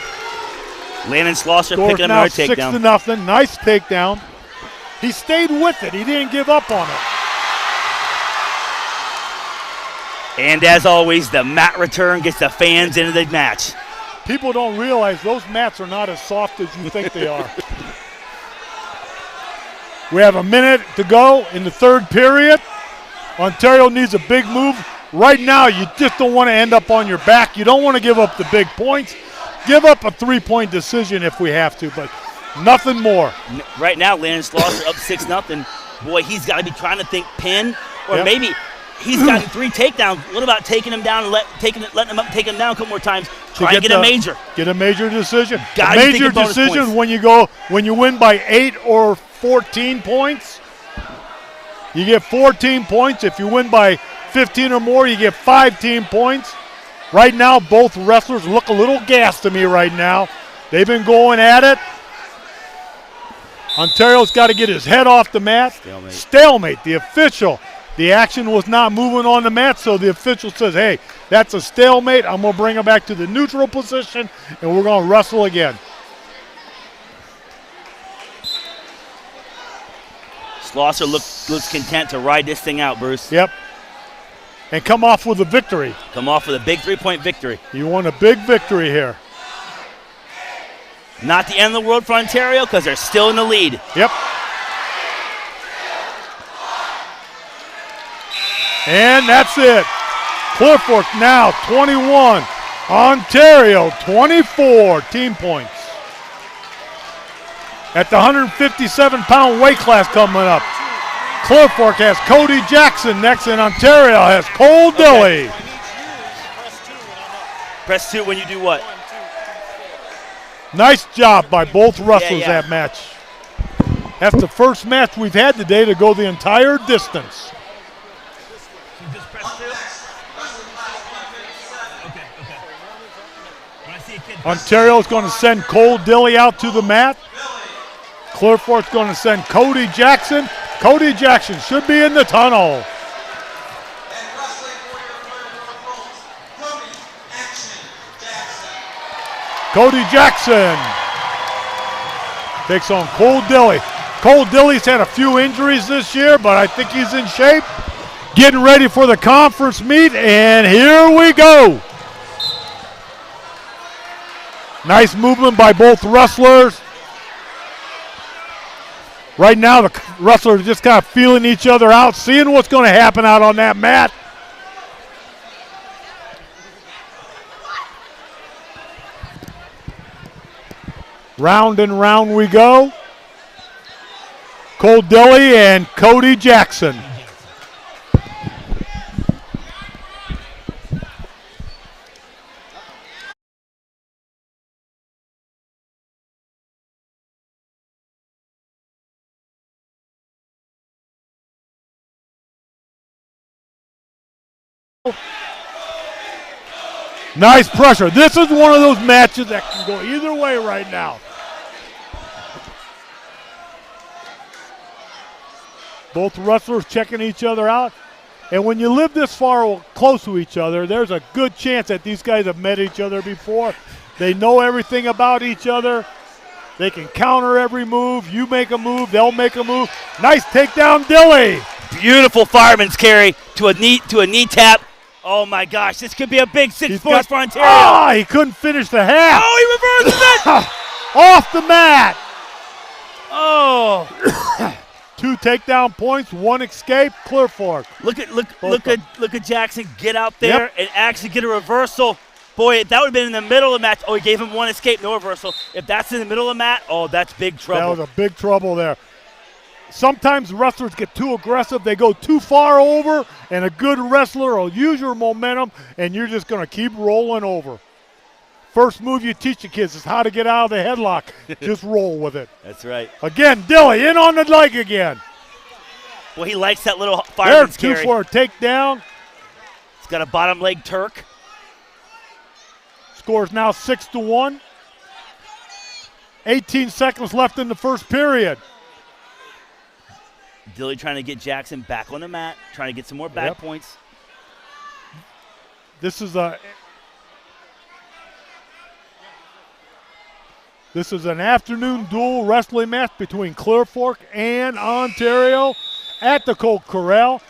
Landon Schlosser picking up another takedown. 6-0. Nice takedown. He stayed with it. He didn't give up on it. And as always, the mat return gets the fans into the match. People don't realize those mats are not as soft as you think they are. We have a minute to go in the third period. Ontario needs a big move. Right now, you just don't want to end up on your back. You don't want to give up the big points. Give up a 3-point decision if we have to, but nothing more. Right now, Landon Slaughter up 6-0. Boy, he's got to be trying to think pin, or maybe he's gotten 3 takedowns. What about taking him down and letting him up, taking him down a couple more times, try to get a major? Get a major decision. A major decision when you win by 8 or 14 points. You get 14 points. If you win by 15 or more, you get 15 points. Right now, both wrestlers look a little gassed to me right now. They've been going at it. Ontario's got to get his head off the mat. Stalemate. The official. The action was not moving on the mat, so the official says, hey, that's a stalemate. I'm going to bring him back to the neutral position, and we're going to wrestle again. Slaughter looks content to ride this thing out, Bruce. Yep. And come off with a victory. Come off with a big 3-point victory. You want a big victory here. Not the end of the world for Ontario because they're still in the lead. Yep. And that's it. Clear Fork now 21. Ontario 24 team points. At the 157-pound weight class coming up, Clear Fork has Cody Jackson next, and Ontario has Cole Dilly. Press 2 when you do what? Nice job by both wrestlers that match. That's the first match we've had today to go the entire distance. Just press 2? Okay. When I see a kid Ontario's going to send Cole Dilly out to the mat. Clear Fork's going to send Cody Jackson. Cody Jackson should be in the tunnel. Cody Jackson takes on Cole Dilly. Cole Dilly's had a few injuries this year, but I think he's in shape. Getting ready for the conference meet, and here we go. Nice movement by both wrestlers. Right now, the wrestlers are just kind of feeling each other out, seeing what's going to happen out on that mat. Round and round we go. Cole Dilly and Cody Jackson. Nice pressure. This is one of those matches that can go either way right now. Both wrestlers checking each other out. And when you live this far close to each other, there's a good chance that these guys have met each other before. They know everything about each other. They can counter every move. You make a move, they'll make a move. Nice takedown, Dilly. Beautiful fireman's carry to a knee tap. Oh my gosh, this could be a big 6 points for Ontario. He couldn't finish the half. Oh, he reversed it. Off the mat. Oh. 2 takedown points, 1 escape. Clear Fork. Look at Jackson get out there and actually get a reversal. Boy, if that would have been in the middle of the match. Oh, he gave him 1 escape, no reversal. If that's in the middle of the mat, oh, that's big trouble. That was a big trouble there. Sometimes wrestlers get too aggressive. They go too far over, and a good wrestler will use your momentum, and you're just going to keep rolling over. First move you teach the kids is how to get out of the headlock. Just roll with it. That's right. Again, Dilly in on the leg again. Well, he likes that little fireman's carry. There's 2 for a takedown. He's got a bottom leg Turk. Score's now 6-1. 18 seconds left in the first period. Dilly trying to get Jackson back on the mat, trying to get some more back points. This is an afternoon dual wrestling match between Clear Fork and Ontario at the Colt Corral.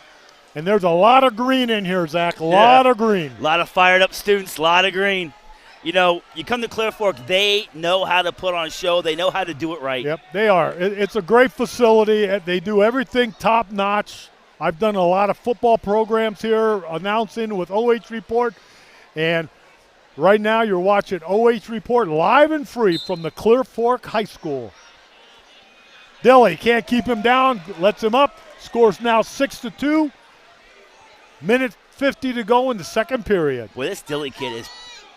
And there's a lot of green in here, Zach, a lot of green. A lot of fired up students, a lot of green. You know, you come to Clear Fork, they know how to put on a show. They know how to do it right. Yep, they are. It's a great facility. They do everything top notch. I've done a lot of football programs here announcing with OH Report, and right now you're watching OH Report live and free from the Clear Fork High School. Dilly can't keep him down, lets him up, scores now 6-2. Minute 50 to go in the second period. Well, this Dilly kid is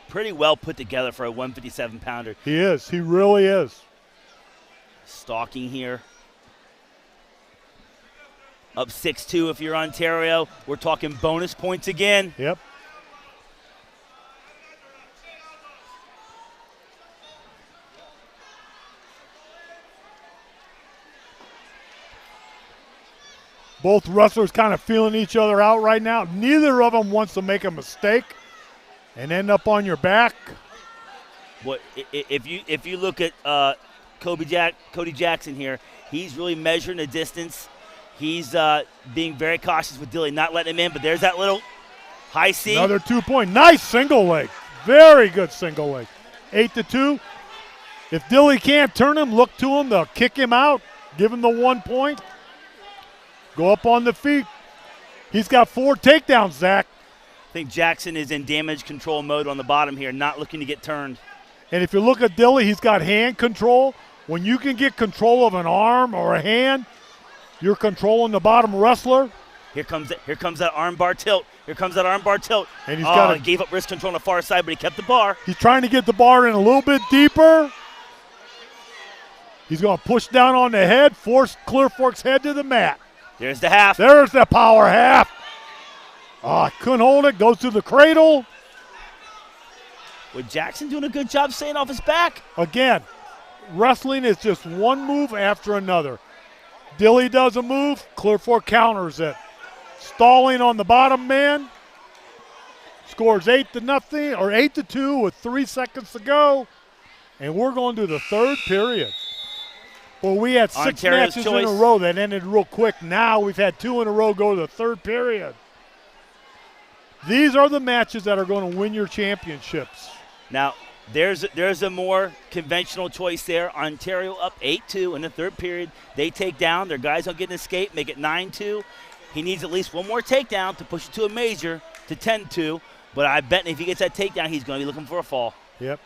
pretty well put together for a 157-pounder. He is. He really is. Stalking here. Up 6-2 if you're Ontario. We're talking bonus points again. Yep. Both wrestlers kind of feeling each other out right now. Neither of them wants to make a mistake and end up on your back. What if you look at Cody Jackson here, he's really measuring the distance. He's being very cautious with Dilly, not letting him in, but there's that little high C. Another 2 point. Nice single leg. Very good single leg. 8-2. If Dilly can't turn him, look to him. They'll kick him out, give him the 1 point. Go up on the feet. He's got 4 takedowns, Zach. I think Jackson is in damage control mode on the bottom here, not looking to get turned. And if you look at Dilly, he's got hand control. When you can get control of an arm or a hand, you're controlling the bottom wrestler. Here comes that arm bar tilt. Here comes that arm bar tilt. And he gave up wrist control on the far side, but he kept the bar. He's trying to get the bar in a little bit deeper. He's going to push down on the head, force Clear Fork's head to the mat. There's the half. There's the power half. Couldn't hold it. Goes to the cradle. With Jackson doing a good job staying off his back. Again, wrestling is just one move after another. Dilly does a move. Clear Fork counters it. Stalling on the bottom man. Scores 8-0 or 8-2 with 3 seconds to go. And we're going to the third period. Well, we had 6 Ontario's matches choice. in a row that ended real quick. Now we've had 2 in a row go to the third period. These are the matches that are going to win your championships. Now, there's a more conventional choice there. Ontario up 8-2 in the third period. They take down. Their guys don't get an escape, make it 9-2. He needs at least one more takedown to push it to a major to 10-2. But I bet if he gets that takedown, he's going to be looking for a fall. Yep.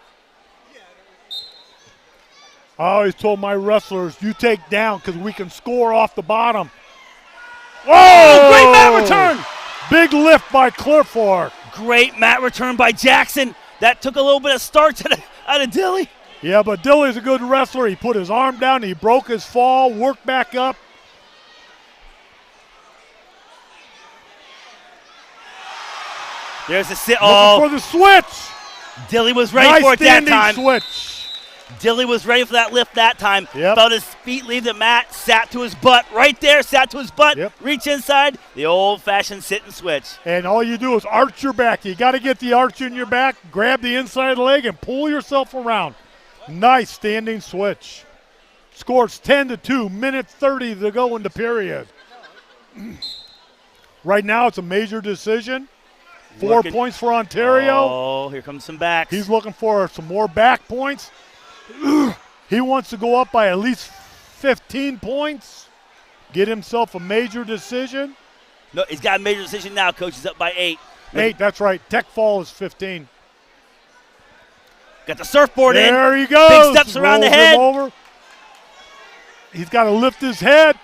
I always told my wrestlers, you take down because we can score off the bottom. Oh, great mat return. Big lift by Clear Fork. Great mat return by Jackson. That took a little bit of starch out of Dilly. Yeah, but Dilly's a good wrestler. He put his arm down. He broke his fall, worked back up. There's a sit. Looking for the switch. Dilly was ready for it that time. Switch. Dilly was ready for that lift that time. Yep. Felt his feet leave the mat, sat to his butt. Right there, sat to his butt. Yep. Reach inside. The old-fashioned sit and switch. And all you do is arch your back. You got to get the arch in your back, grab the inside leg, and pull yourself around. Nice standing switch. Scores 10-2, minute 30 to go in the period. Right now it's a major decision. 4 points for Ontario. Oh, here comes some backs. He's looking for some more back points. He wants to go up by at least 15 points, get himself a major decision. No, he's got a major decision now, Coach. He's up by 8. 8, that's right. Tech fall is 15. Got the surfboard in. There he goes. Big steps around the Rolls head. him over. He's got to lift his head.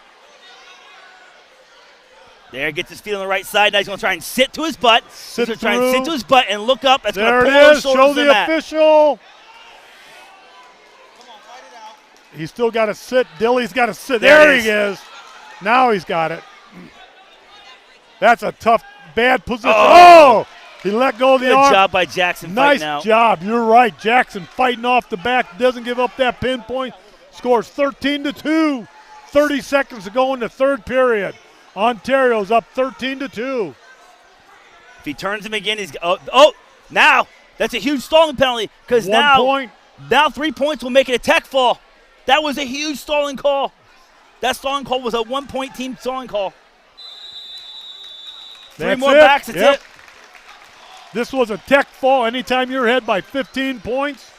There, gets his feet on the right side. Now he's going to try and sit to his butt. Sit He's going to try and through. sit to his butt and look up. That's going There to it pull his is. shoulders Show to the the mat. official. He's still got to sit. Dilly's got to sit. There There it he is. Now he's got it. That's a tough, bad position. Oh. He let go of the Good arm. job by Jackson Nice fighting out. job. You're right. Jackson fighting off the back. Doesn't give up that pinpoint. Scores 13-2. 30 seconds to go in the third period. Ontario's up 13-2. If he turns him again, he's now that's a huge stalling penalty because 1 point. now 3 points will make it a tech fall. That was a huge stalling call. That stalling call was a 1 point team stalling call. Three That's more it. backs, that's Yep. it. This was a tech fall. Anytime you're ahead by 15 points,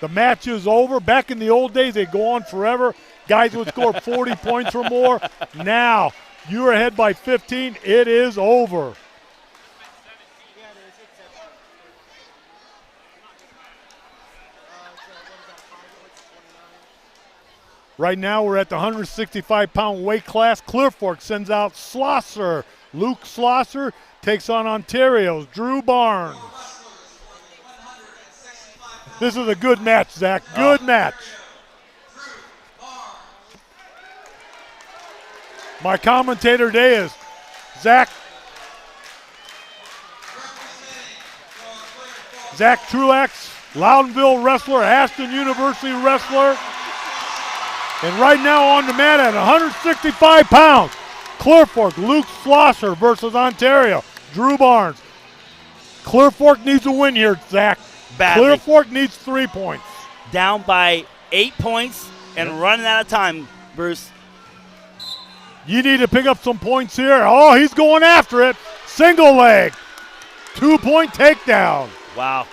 the match is over. Back in the old days, they go on forever. Guys would score 40 points or more. Now, You are ahead by 15. It is over. Right now we're at the 165-pound weight class. Clear Fork sends out Schlosser. Luke Schlosser takes on Ontario's Drew Barnes. This is a good match, Zach. Good match. My commentator today is Zack Truax, Loudonville wrestler, Ashton University wrestler. And right now on the mat at 165 pounds, Clear Fork, Luke Schlosser versus Ontario, Drew Barnes. Clear Fork needs a win here, Zach. Badly. Clear Fork needs 3 points. Down by 8 points and running out of time, Bruce. You need to pick up some points here. Oh, he's going after it. Single leg. 2-point takedown. Wow.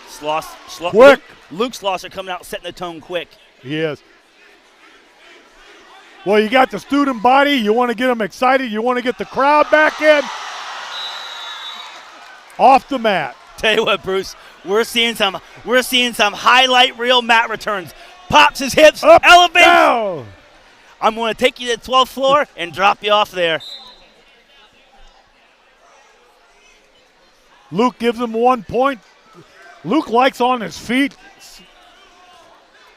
Quick. Luke Schlosser coming out setting the tone quick. He is. Well, you got the student body. You want to get them excited. You want to get the crowd back in. Off the mat. Tell you what, Bruce, we're seeing some highlight reel mat returns. Pops his hips, Up, elevates. down. I'm going to take you to the 12th floor and drop you off there. Luke gives him 1 point. Luke likes on his feet.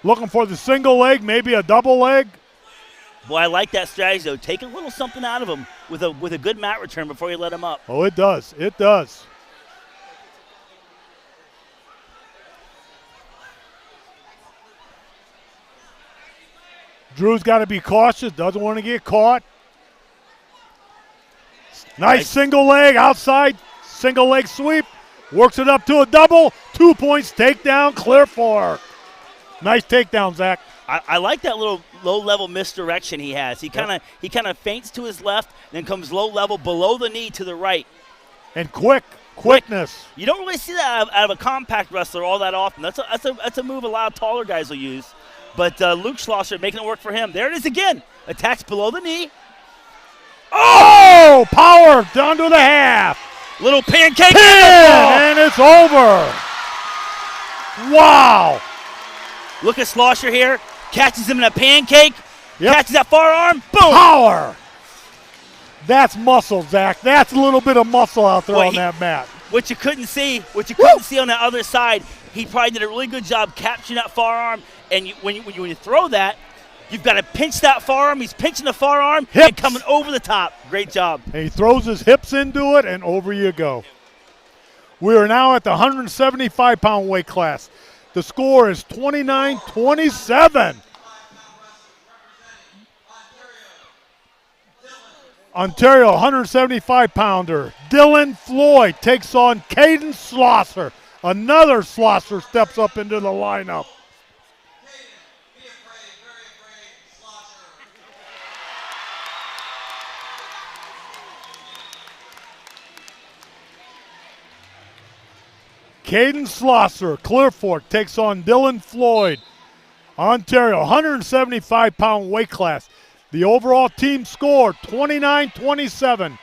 Looking for the single leg, maybe a double leg. Boy, I like that strategy, though. Take a little something out of him with a good mat return before you let him up. Oh, it does. It does. Drew's got to be cautious. Doesn't want to get caught. Nice single leg outside. Single leg sweep. Works it up to a double. 2 points. Takedown. Clear Fork. Nice takedown, Zach. I like that little low-level misdirection he has. He kind of feints to his left, then comes low-level below the knee to the right. And quickness. You don't really see that out of a compact wrestler all that often. That's a move a lot of taller guys will use. But Luke Schlosser making it work for him. There it is again. Attacks below the knee. Oh, power down to the half. Little pancake. And it's over. Wow. Look at Schlosser here. Catches him in a pancake. Yep. Catches that forearm. Boom. Power. That's muscle, Zach. That's a little bit of muscle out there on that mat. What you couldn't see on the other side, he probably did a really good job capturing that forearm. And when you throw that, you've got to pinch that forearm. He's pinching the forearm and coming over the top. Great job. And he throws his hips into it, and over you go. We are now at the 175-pound weight class. The score is 29-27. Ontario 175-pounder Dylan Floyd takes on Caden Schlosser. Another Schlosser steps up into the lineup. Caden Schlosser, Clear Fork, takes on Dylan Floyd. Ontario, 175-pound weight class. The overall team score, 29-27.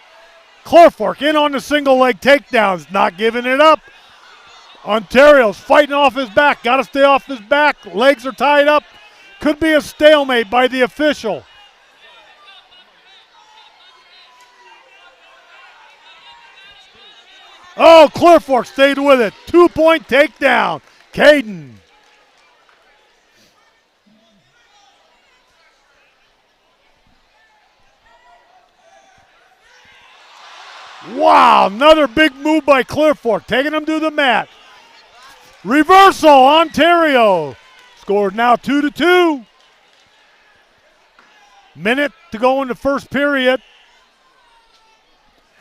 Clear Fork in on the single leg takedowns, not giving it up. Ontario's fighting off his back, got to stay off his back. Legs are tied up. Could be a stalemate by the official. Oh, Clear Fork stayed with it. 2-point takedown. Caden. Wow, another big move by Clear Fork, taking him to the mat. Reversal, Ontario. Scored now 2-2. Minute to go in the first period.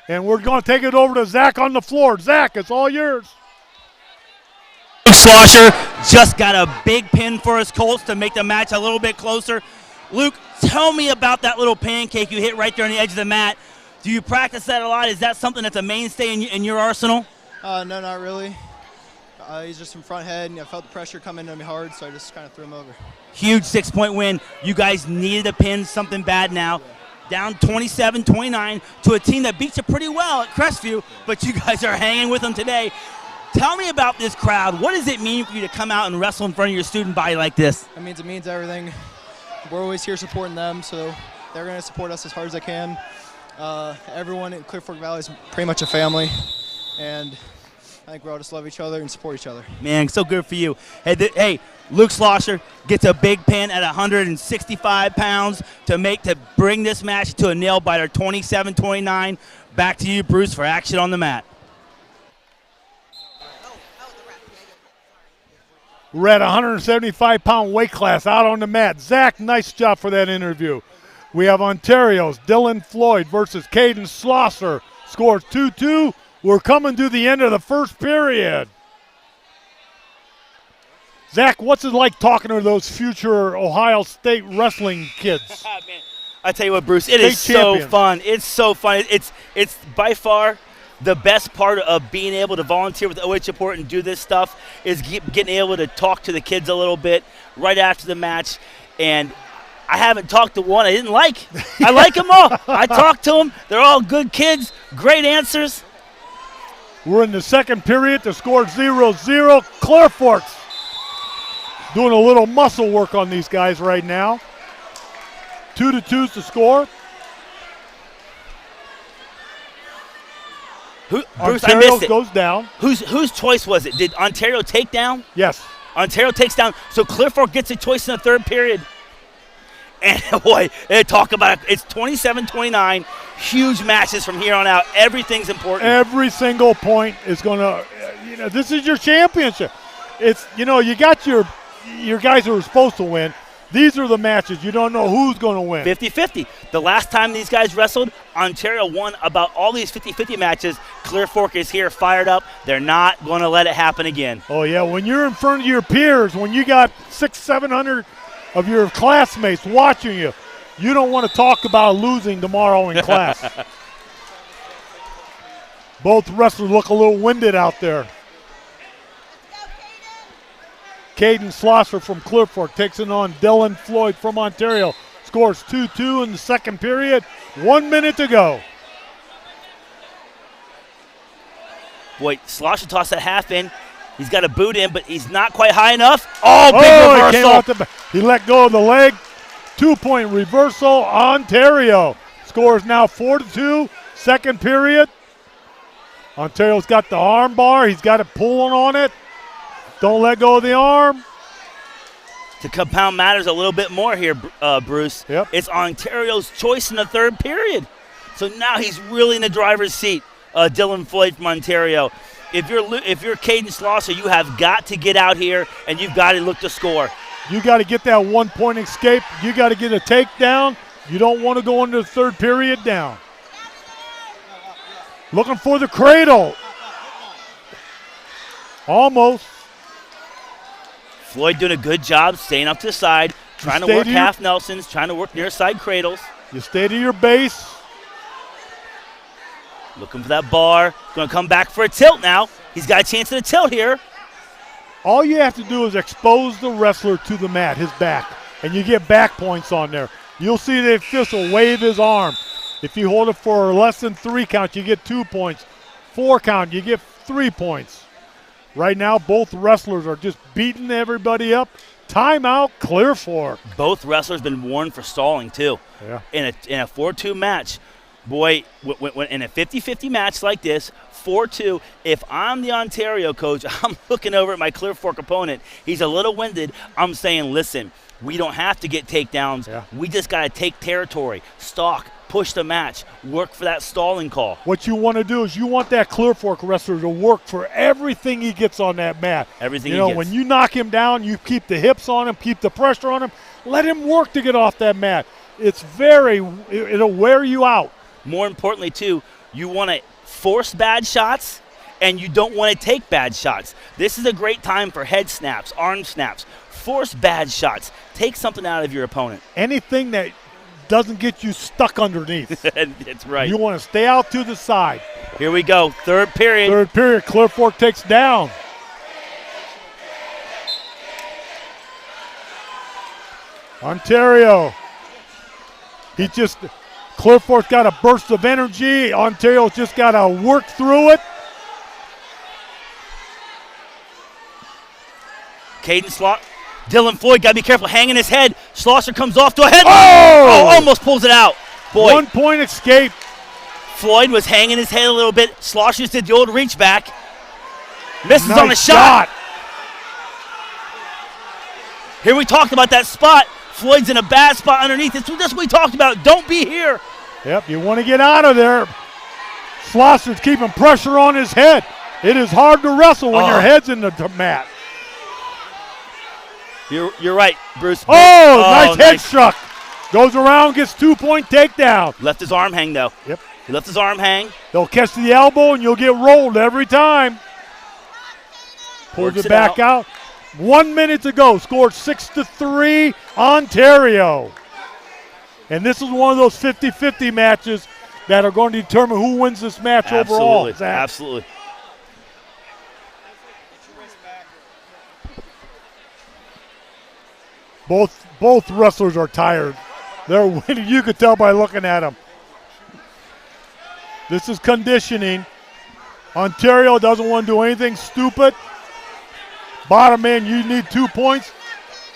And we're going to take it over to Zach on the floor. Zach, it's all yours. Schlosser just got a big pin for his Colts to make the match a little bit closer. Luke, tell me about that little pancake you hit right there on the edge of the mat. Do you practice that a lot? Is that something that's a mainstay in your arsenal? No, not really. He's just in front head, and I felt the pressure coming on me hard, so I just kind of threw him over. Huge 6-point win. You guys needed a pin, something bad now. down 27-29 to a team that beats you pretty well at Crestview, but you guys are hanging with them today. Tell me about this crowd. What does it mean for you to come out and wrestle in front of your student body like this? It means everything. We're always here supporting them, so they're going to support us as hard as they can. Everyone in Clear Fork Valley is pretty much a family, and I think we all just love each other and support each other. Man, so good for you. Hey, Luke Slosher gets a big pin at 165 pounds to bring this match to a nail biter, 27-29. Back to you, Bruce, for action on the mat. We're at 175-pound weight class out on the mat. Zach, nice job for that interview. We have Ontario's Dylan Floyd versus Caden Slosser. Scores 2-2. We're coming to the end of the first period. Zach, what's it like talking to those future Ohio State wrestling kids? Man, I tell you what, Bruce, it is so fun. It's so fun. It's by far the best part of being able to volunteer with OH Support and do this stuff is getting able to talk to the kids a little bit right after the match. And I haven't talked to one I didn't like. I like them all. I talked to them. They're all good kids, great answers. We're in the second period. The score 0-0. Clear Fork's doing a little muscle work on these guys right now. 2-2 is the score. Bruce, Ontario I missed it. Goes down. Whose choice was it? Did Ontario take down? Yes. Ontario takes down. So Clear Fork gets a choice in the third period. And boy, talk about it. It's 27-29. Huge matches from here on out. Everything's important. Every single point is going to, this is your championship. It's, you got your guys who are supposed to win. These are the matches. You don't know who's going to win. 50-50. The last time these guys wrestled, Ontario won about all these 50-50 matches. Clear Fork is here fired up. They're not going to let it happen again. Oh, yeah. When you're in front of your peers, when you got 600-700 of your classmates watching you, you don't want to talk about losing tomorrow in class. Both wrestlers look a little winded out there. Caden Slosser from Clear Fork takes it on Dylan Floyd from Ontario. Scores 2-2 in the second period. 1 minute to go. Boy, Slosser tossed that half in. He's got a boot in, but he's not quite high enough. Oh, big reversal. He let go of the leg. 2-point reversal. Ontario scores now 4-2. Second period. Ontario's got the arm bar. He's got it pulling on it. Don't let go of the arm. To compound matters a little bit more here, Bruce, Yep. It's Ontario's choice in the third period. So now he's really in the driver's seat, Dylan Floyd from Ontario. If you're Caden Slosser, you have got to get out here and you've got to look to score. You got to get that 1-point escape. You got to get a takedown. You don't want to go into the third period down. Looking for the cradle. Almost. Floyd doing a good job staying up to the side, trying to work half Nelsons, trying to work near side cradles. You stay to your base. Looking for that bar. Going to come back for a tilt now. He's got a chance at a tilt here. All you have to do is expose the wrestler to the mat, his back, and you get back points on there. You'll see the official wave his arm. If you hold it for less than 3 count, you get 2 points. 4 count, you get 3 points. Right now, both wrestlers are just beating everybody up. Timeout, Clear Fork. Both wrestlers been warned for stalling, too. Yeah. In a 4-2 match. Boy, when in a 50-50 match like this, 4-2, if I'm the Ontario coach, I'm looking over at my Clear Fork opponent. He's a little winded. I'm saying, listen, we don't have to get takedowns. Yeah. We just got to take territory, stalk, push the match, work for that stalling call. What you want to do is you want that Clear Fork wrestler to work for everything he gets on that mat. Everything he gets. You know, when you knock him down, you keep the hips on him, keep the pressure on him. Let him work to get off that mat. It'll wear you out. More importantly, too, you want to force bad shots and you don't want to take bad shots. This is a great time for head snaps, arm snaps. Force bad shots. Take something out of your opponent. Anything that doesn't get you stuck underneath. That's right. You want to stay out to the side. Here we go. Third period. Third period. Clear Fork takes down. Ontario. Clear Fork's got a burst of energy. Ontario's just got to work through it. Caden Dylan Floyd got to be careful, hanging his head. Schlosser comes off to a head. Oh! Almost pulls it out. Boy, 1 point escape. Floyd was hanging his head a little bit. Schlosser did the old reach back. Misses Nice on the shot. Here we talked about that spot. Floyd's in a bad spot underneath. That's what we talked about. Don't be here. Yep, you want to get out of there. Schlosser's keeping pressure on his head. It is hard to wrestle when your head's in the mat. You're right, Bruce. Nice head struck. Goes around, gets 2 point takedown. Left his arm hang, though. Yep. He left his arm hang. They'll catch the elbow, and you'll get rolled every time. Pulls it back out. 1 minute to go. Scored 6-3, Ontario. And this is one of those 50-50 matches that are going to determine who wins this match overall. Zack. Absolutely. Both wrestlers are tired. They're winning. You could tell by looking at them. This is conditioning. Ontario doesn't want to do anything stupid. Bottom man, you need 2 points.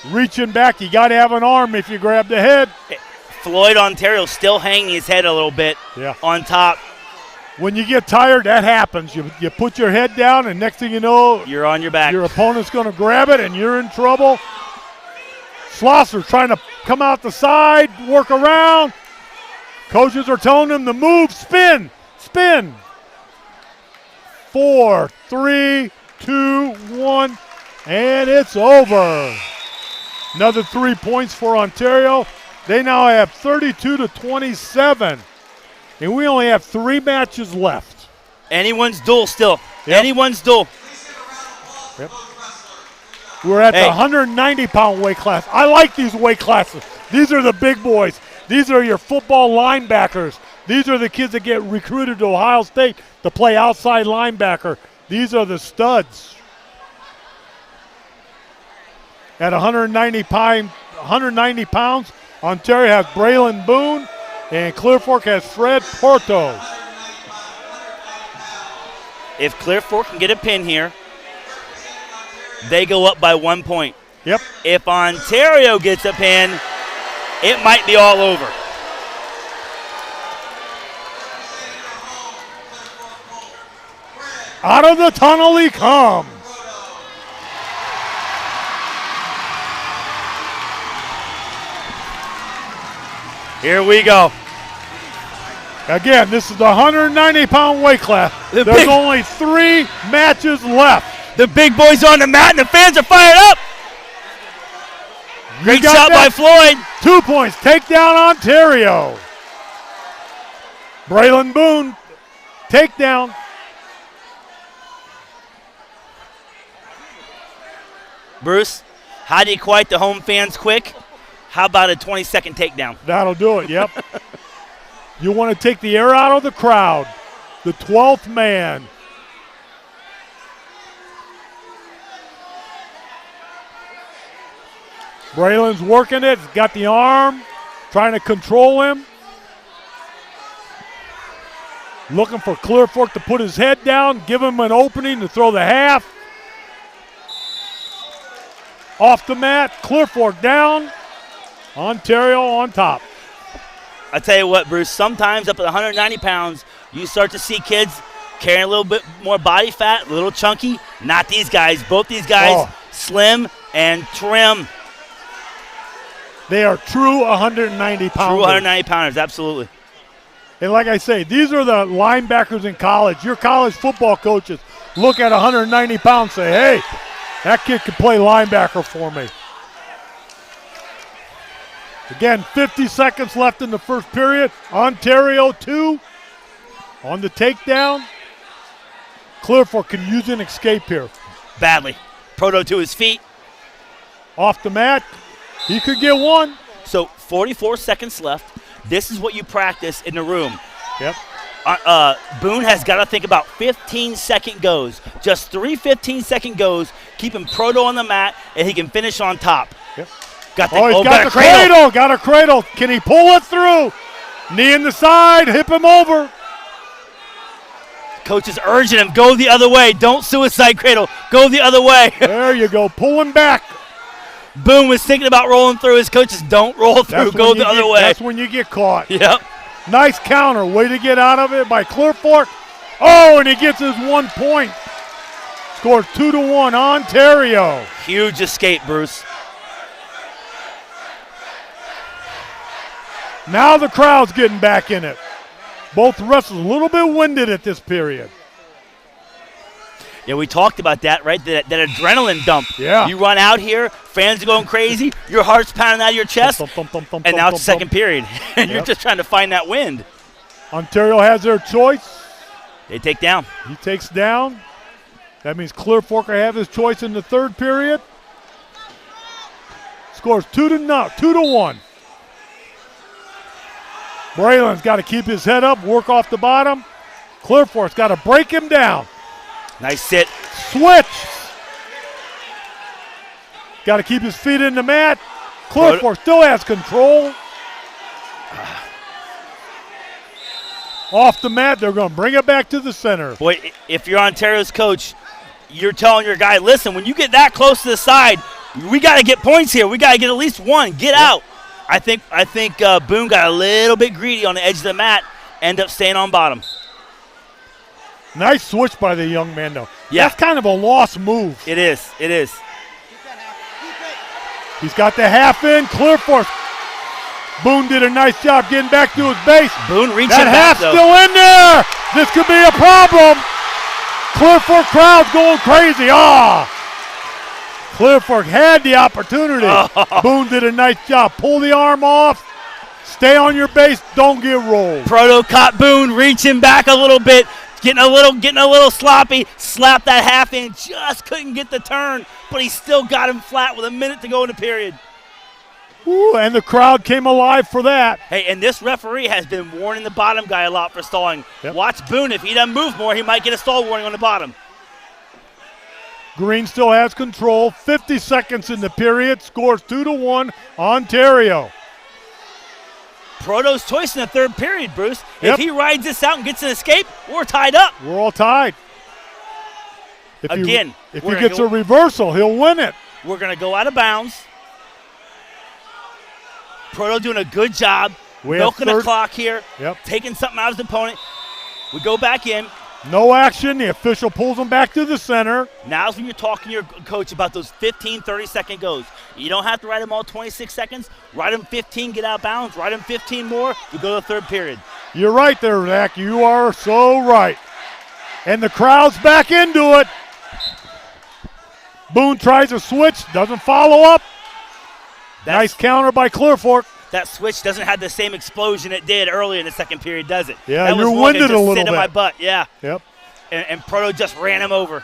Reaching back, you got to have an arm if you grab the head. Floyd Ontario still hanging his head a little bit on top. When you get tired, that happens. You put your head down, and next thing you know, you're on your back. Your opponent's going to grab it, and you're in trouble. Schlosser trying to come out the side, work around. Coaches are telling him to move, spin. 4, 3, 2, 1, and it's over. Another 3 points for Ontario. They now have 32-27, and we only have 3 matches left. Anyone's duel still. Yep. Anyone's duel. Yep. We're at the 190-pound weight class. I like these weight classes. These are the big boys. These are your football linebackers. These are the kids that get recruited to Ohio State to play outside linebacker. These are the studs. At 190 pounds, Ontario has Braylon Boone, and Clear Fork has Fred Porto. If Clear Fork can get a pin here, they go up by 1 point. Yep. If Ontario gets a pin, it might be all over. Out of the tunnel he comes. Here we go. Again, this is the 190-pound weight class. There's only 3 matches left. The big boys on the mat, and the fans are fired up. Great shot by Floyd. 2 points. Takedown Ontario. Braylon Boone, takedown. Bruce, how do you quiet the home fans quick? How about a 20-second takedown? That'll do it, yep. You want to take the air out of the crowd. The 12th man. Braylon's working it, got the arm, trying to control him. Looking for Clear Fork to put his head down, give him an opening to throw the half. Off the mat, Clear Fork down, Ontario on top. I tell you what, Bruce, sometimes up at 190 pounds, you start to see kids carrying a little bit more body fat, a little chunky. Not these guys. Both these guys, slim and trim. They are true 190 pounders. True 190 pounders, absolutely. And like I say, these are the linebackers in college. Your college football coaches look at 190 pounds and say, hey, that kid can play linebacker for me. Again, 50 seconds left in the first period. Ontario 2 on the takedown. Clear Fork can use an escape here. Badly. Proto to his feet. Off the mat. He could get one. So 44 seconds left. This is what you practice in the room. Yep. Boone has got to think about 15-second goes. Just 3 15-second goes, keeping Proto on the mat, and he can finish on top. Yep. Got the, he's got the cradle. Got a cradle. Can he pull it through? Knee in the side, hip him over. Coach is urging him, go the other way. Don't suicide cradle. Go the other way. There you go, pull him back. Boone was thinking about rolling through. His coaches don't roll through. Go the other way. That's when you get caught. Yep. Nice counter. Way to get out of it by Clear Fork. Oh, and he gets his 1 point. Scores 2-1, Ontario. Huge escape, Bruce. Now the crowd's getting back in it. Both wrestlers a little bit winded at this period. Yeah, we talked about that, right? That adrenaline dump. Yeah. You run out here, fans are going crazy, your heart's pounding out of your chest, and now it's second period. And you're just trying to find that wind. Ontario has their choice. They take down. He takes down. That means Clear Fork will have his choice in the third period. Scores 2-1. Braylon's got to keep his head up, work off the bottom. Clear Fork's got to break him down. Nice sit. Switch. Got to keep his feet in the mat. Clear Fork still has control. Off the mat, they're going to bring it back to the center. Boy, if you're Ontario's coach, you're telling your guy, listen, when you get that close to the side, we got to get points here. We got to get at least one. Get out. I think Boone got a little bit greedy on the edge of the mat, end up staying on bottom. Nice switch by the young man, though. Yeah. That's kind of a lost move. It is. It is. He's got the half in. Clear Fork. Boone did a nice job getting back to his base. Boone reaching that back, half's still in there. This could be a problem. Clear Fork crowd's going crazy. Clear Fork had the opportunity. Boone did a nice job. Pull the arm off. Stay on your base. Don't get rolled. Proto caught Boone reaching back a little bit, getting a little sloppy. Slapped that half in. Just couldn't get the turn, but he still got him flat with a minute to go in the period. Ooh, and the crowd came alive for that. Hey, and this referee has been warning the bottom guy a lot for stalling. Yep. Watch Boone. If he doesn't move more, he might get a stall warning on the bottom. Green still has control. 50 seconds in the period. Scores 2-1, Ontario. Proto's choice in the third period, Bruce. Yep. If he rides this out and gets an escape, we're tied up. We're all tied. If he gets a reversal, he'll win it. We're going to go out of bounds. Proto doing a good job, milking the clock here, taking something out of his opponent. We go back in. No action. The official pulls him back to the center. Now's when you're talking to your coach about those 15, 30-second goes. You don't have to ride them all 26 seconds. Ride them 15, get out of bounds. Ride them 15 more. We go to the third period. You're right there, Zack. You are so right. And the crowd's back into it. Boone tries a switch, doesn't follow up. Nice counter by Clear Fork. That switch doesn't have the same explosion it did earlier in the second period, does it? Yeah, that you're was winded just a little sit bit. in my butt, yeah. Yep. And Proto just ran him over.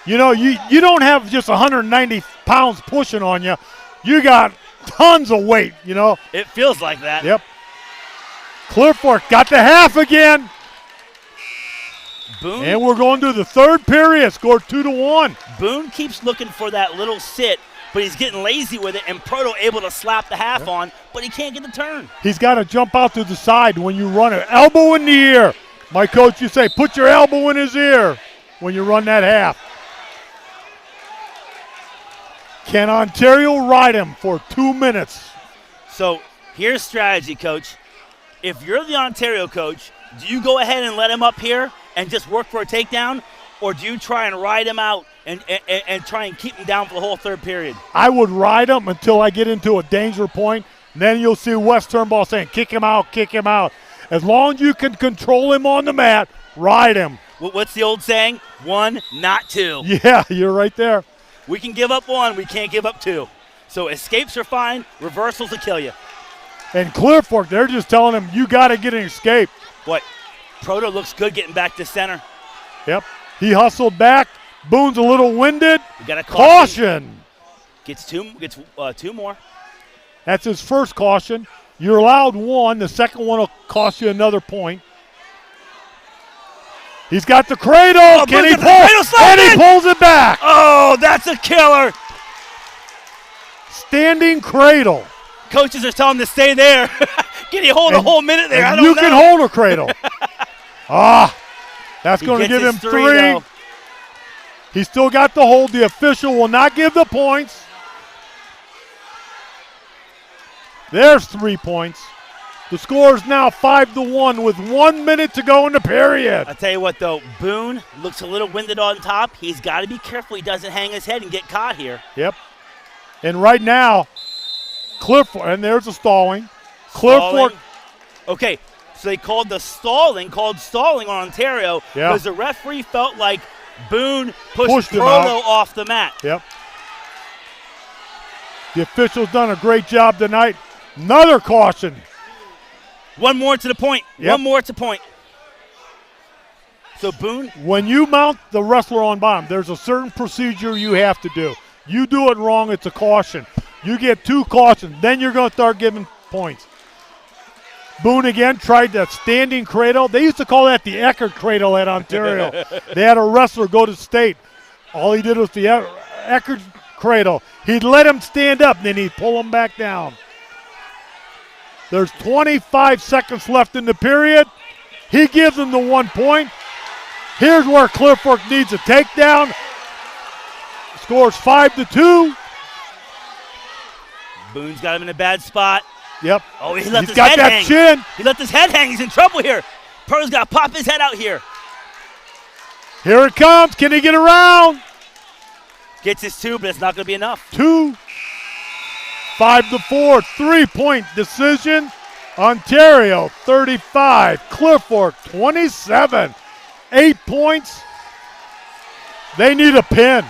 You know, you don't have just 190 pounds pushing on you. You got tons of weight, you know. It feels like that. Yep. Clear Fork got the half again. Boone. And we're going to the third period. Scored 2-1. Boone keeps looking for that little sit, but he's getting lazy with it, and Proto able to slap the half on, but he can't get the turn. He's got to jump out to the side when you run it. Elbow in the ear. My coach used to say, put your elbow in his ear when you run that half. Can Ontario ride him for 2 minutes? So here's strategy, Coach. If you're the Ontario coach, do you go ahead and let him up here and just work for a takedown, or do you try and ride him out and try and keep him down for the whole third period? I would ride him until I get into a danger point. Then you'll see Wes Turnbull saying, kick him out, kick him out. As long as you can control him on the mat, ride him. What's the old saying? One, not two. Yeah, you're right there. We can give up one, we can't give up two. So escapes are fine, reversals will kill you. And Clear Fork, they're just telling him, you got to get an escape. What? Proto looks good getting back to center. Yep. He hustled back. Boone's a little winded. We got a caution. Gets two more. That's his first caution. You're allowed one. The second one will cost you another point. He's got the cradle. Oh, Can he pull? And he pulls it back. Oh, that's a killer. Standing cradle. Coaches are telling him to stay there. Can he hold a whole minute there? I don't you know. can hold a cradle. That's going to gets give him his 3. though. He still got the hold. The official will not give the points. There's 3 points. The score is now 5-1 with 1 minute to go in the period. I tell you what, though, Boone looks a little winded on top. He's got to be careful he doesn't hang his head and get caught here. Yep. And right now, Clear Fork, and there's a stalling. Clear Fork. Okay, so they called stalling on Ontario Yeah. because the referee felt like Boone pushed him Frollo out. off the mat. Yep. The official's done a great job tonight. Another caution. One more to the point. Yep. One more to point. So Boone, When you mount the wrestler on bottom, there's a certain procedure you have to do. You do it wrong, it's a caution. You get 2 cautions, then you're going to start giving points. Boone again tried that standing cradle. They used to call that the Eckerd cradle at Ontario. They had a wrestler go to state. All he did was the Eckerd cradle. He'd let him stand up, then he'd pull him back down. There's 25 seconds left in the period. He gives him the 1 point. Here's where Clear Fork needs a takedown. Scores 5-2. Boone's got him in a bad spot. Yep. Oh, he left He's his got head that hang. chin. He left his head hang. He's in trouble here. Pearl's got to pop his head out here. Here it comes. Can he get around? Gets his 2, but it's not going to be enough. 2. 5-4. 3-point decision. Ontario 35. Clear Fork 27. 8 points. They need a pin.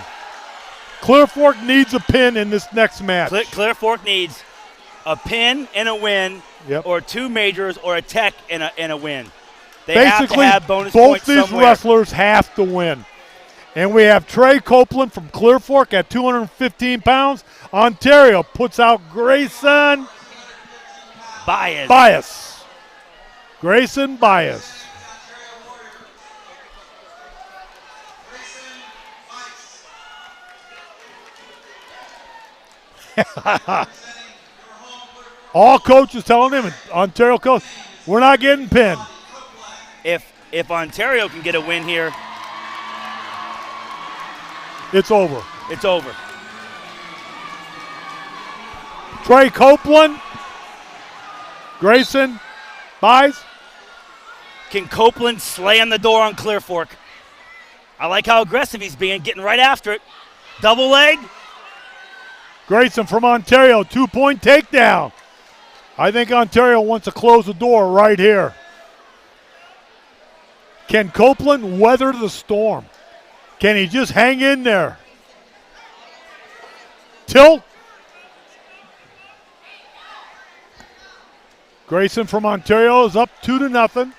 Clear Fork needs a pin in this next match. Clear Fork needs a pin and a win, or 2 majors, or a tech and a win. They Basically, have to have bonus both points these somewhere. wrestlers have to win. And we have Trey Copeland from Clear Fork at 215 pounds. Ontario puts out Grayson Bias. Grayson Bias. All coaches telling him, Ontario coach, we're not getting pinned. If Ontario can get a win here, it's over. It's over. Trey Copeland, Grayson, buys. Can Copeland slam the door on Clear Fork? I like how aggressive he's being, getting right after it. Double leg. Grayson from Ontario, 2-point takedown. I think Ontario wants to close the door right here. Can Copeland weather the storm? Can he just hang in there? Tilt. Grayson from Ontario is up 2-0.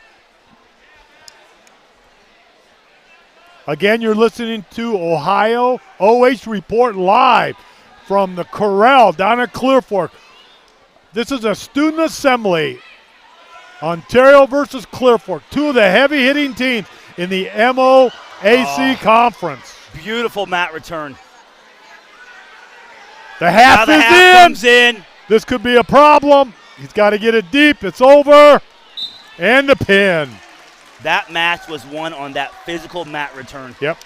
Again, you're listening to Ohio OH Report live from the Corral down at Clear Fork. This is a student assembly. Ontario versus Clear Fork, 2 of the heavy-hitting teams in the MOAC conference. Beautiful mat return. The half Now the is half in. comes in. This could be a problem. He's got to get it deep. It's over. And the pin. That match was won on that physical mat return. Yep.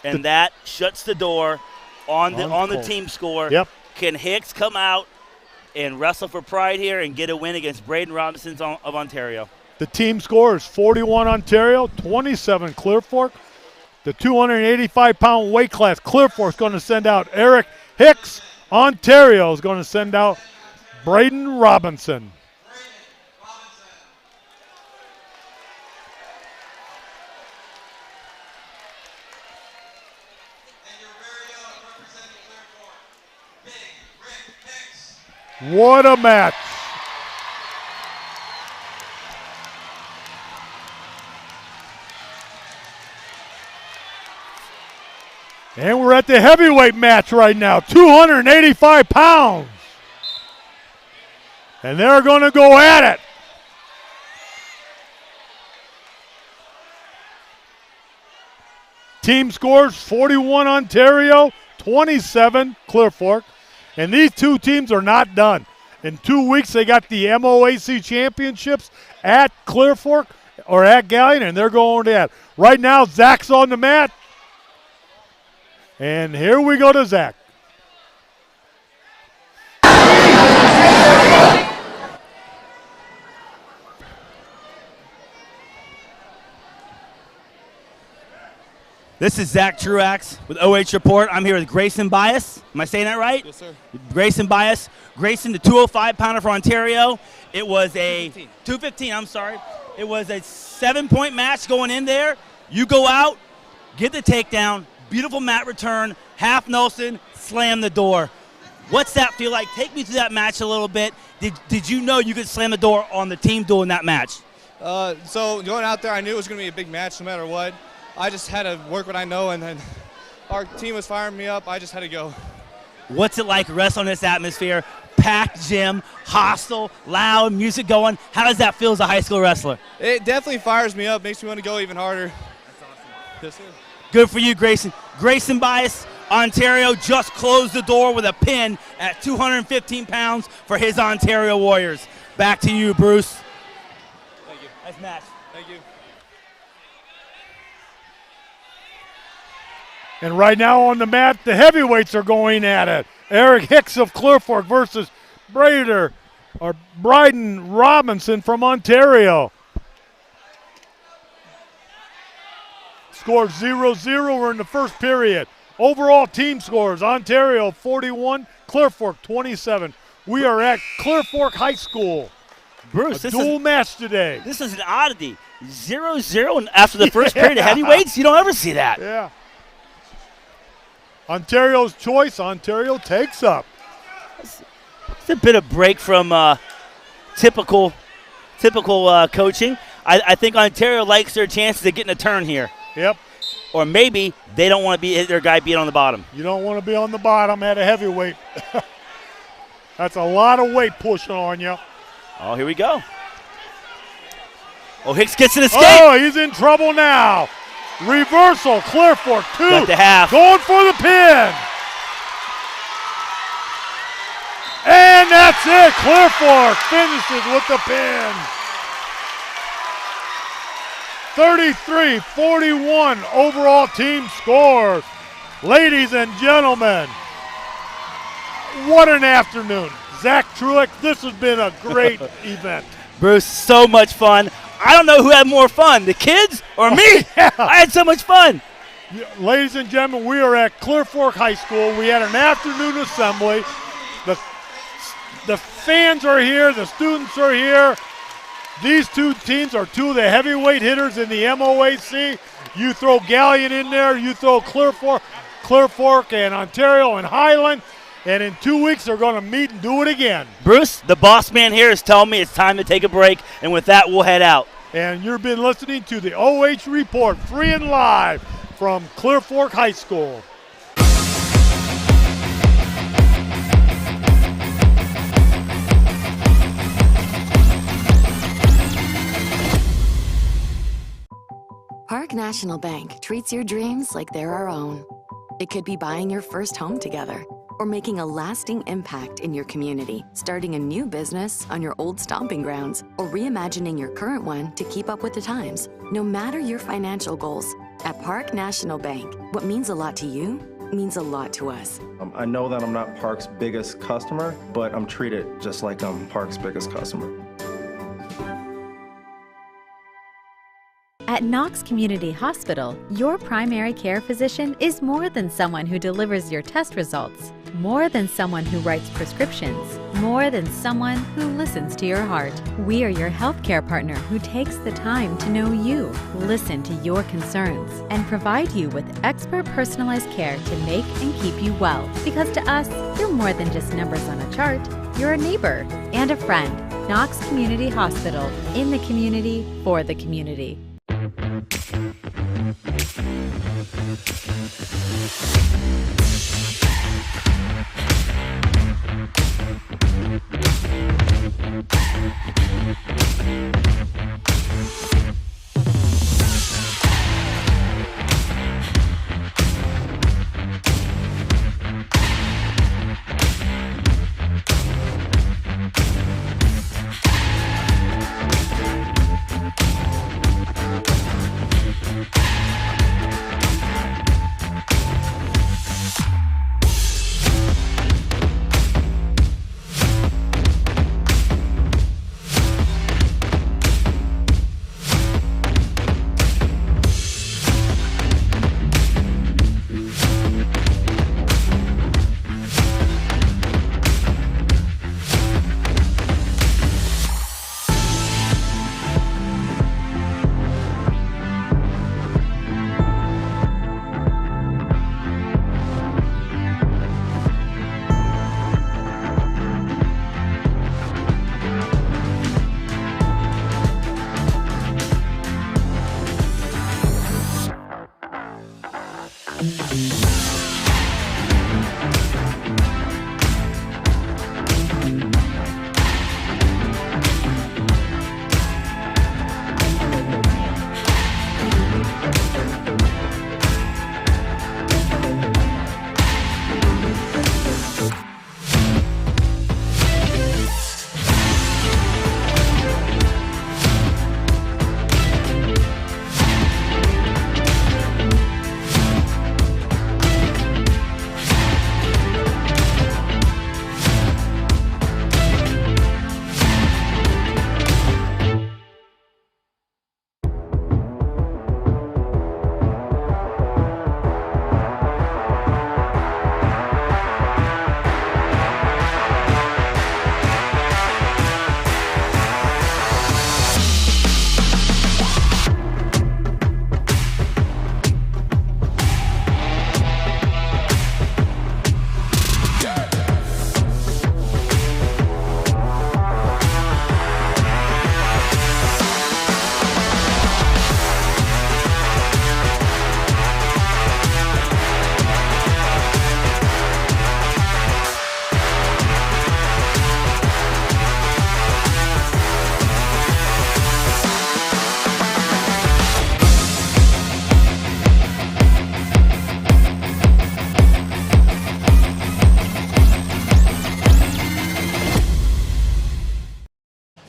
And that shuts the door on the team score. Yep. Can Hicks come out and wrestle for pride here and get a win against Braden Robinson of Ontario? The team score is 41 Ontario, 27 Clear Fork. The 285-pound weight class, Clear Fork is going to send out Eric Hicks. Ontario is going to send out Braden Robinson. What a match. And we're at the heavyweight match right now, 285 pounds. And they're going to go at it. Team scores 41 Ontario, 27 Clear Fork. And these two teams are not done. In 2 weeks, they got the MOAC championships at Clear Fork or at Galleon, and they're going to that. Right now, Zack's on the mat. And here we go to Zack. This is Zack Truax with OH Report. I'm here with Grayson Bias. Am I saying that right? Yes, sir. Grayson Bias. Grayson, the 205-pounder for Ontario. It was a 215. I'm sorry. It was a 7-point match going in there. You go out, get the takedown, beautiful mat return, half Nelson, slam the door. What's that feel like? Take me through that match a little bit. Did you know you could slam the door on the team duel in that match? So going out there, I knew it was going to be a big match no matter what. I just had to work what I know, and then our team was firing me up. I just had to go. What's it like wrestling in this atmosphere? Packed gym, hostile, loud, music going. How does that feel as a high school wrestler? It definitely fires me up, makes me want to go even harder. That's awesome. Yes, sir. Good for you, Grayson. Grayson Bias, Ontario just closed the door with a pin at 215 pounds for his Ontario Warriors. Back to you, Bruce. Thank you. Nice match. Thank you. And right now on the mat, the heavyweights are going at it. Eric Hicks of Clear Fork versus Bryden Robinson from Ontario. Score 0-0. We're in the first period. Overall team scores, Ontario 41, Clear Fork 27. We are at Clear Fork High School. Bruce, a dual match today. This is an oddity. 0-0 after the first period of heavyweights? You don't ever see that. Yeah. Ontario's choice. Ontario takes up. It's a bit of break from typical coaching. I think Ontario likes their chances of getting a turn here. Yep. Or maybe they don't want to be their guy being on the bottom. You don't want to be on the bottom at a heavyweight. That's a lot of weight pushing on you. Oh, here we go. Oh, Hicks gets an escape. Oh, he's in trouble now. Reversal, Clear Fork 2. Got the half. Going for the pin. And that's it. Clear Fork finishes with the pin. 33-41 overall team score. Ladies and gentlemen, what an afternoon. Zack Truax, this has been a great event. Bruce, so much fun. I don't know who had more fun, the kids or me. Yeah. I had so much fun. Ladies and gentlemen, we are at Clear Fork High School. We had an afternoon assembly. The fans are here. The students are here. These two teams are two of the heavyweight hitters in the MOAC. You throw Galleon in there. You throw Clear Fork and Ontario and Highland. And in 2 weeks, they're going to meet and do it again. Bruce, the boss man here is telling me it's time to take a break. And with that, we'll head out. And you've been listening to the OH Report, free and live from Clear Fork High School. Park National Bank treats your dreams like they're our own. It could be buying your first home together, or making a lasting impact in your community, starting a new business on your old stomping grounds, or reimagining your current one to keep up with the times. No matter your financial goals, at Park National Bank, what means a lot to you means a lot to us. I know that I'm not Park's biggest customer, but I'm treated just like I'm Park's biggest customer. At Knox Community Hospital, your primary care physician is more than someone who delivers your test results, more than someone who writes prescriptions, more than someone who listens to your heart. We are your healthcare partner who takes the time to know you, listen to your concerns, and provide you with expert personalized care to make and keep you well. Because to us, you're more than just numbers on a chart. You're a neighbor and a friend. Knox Community Hospital, in the community, for the community.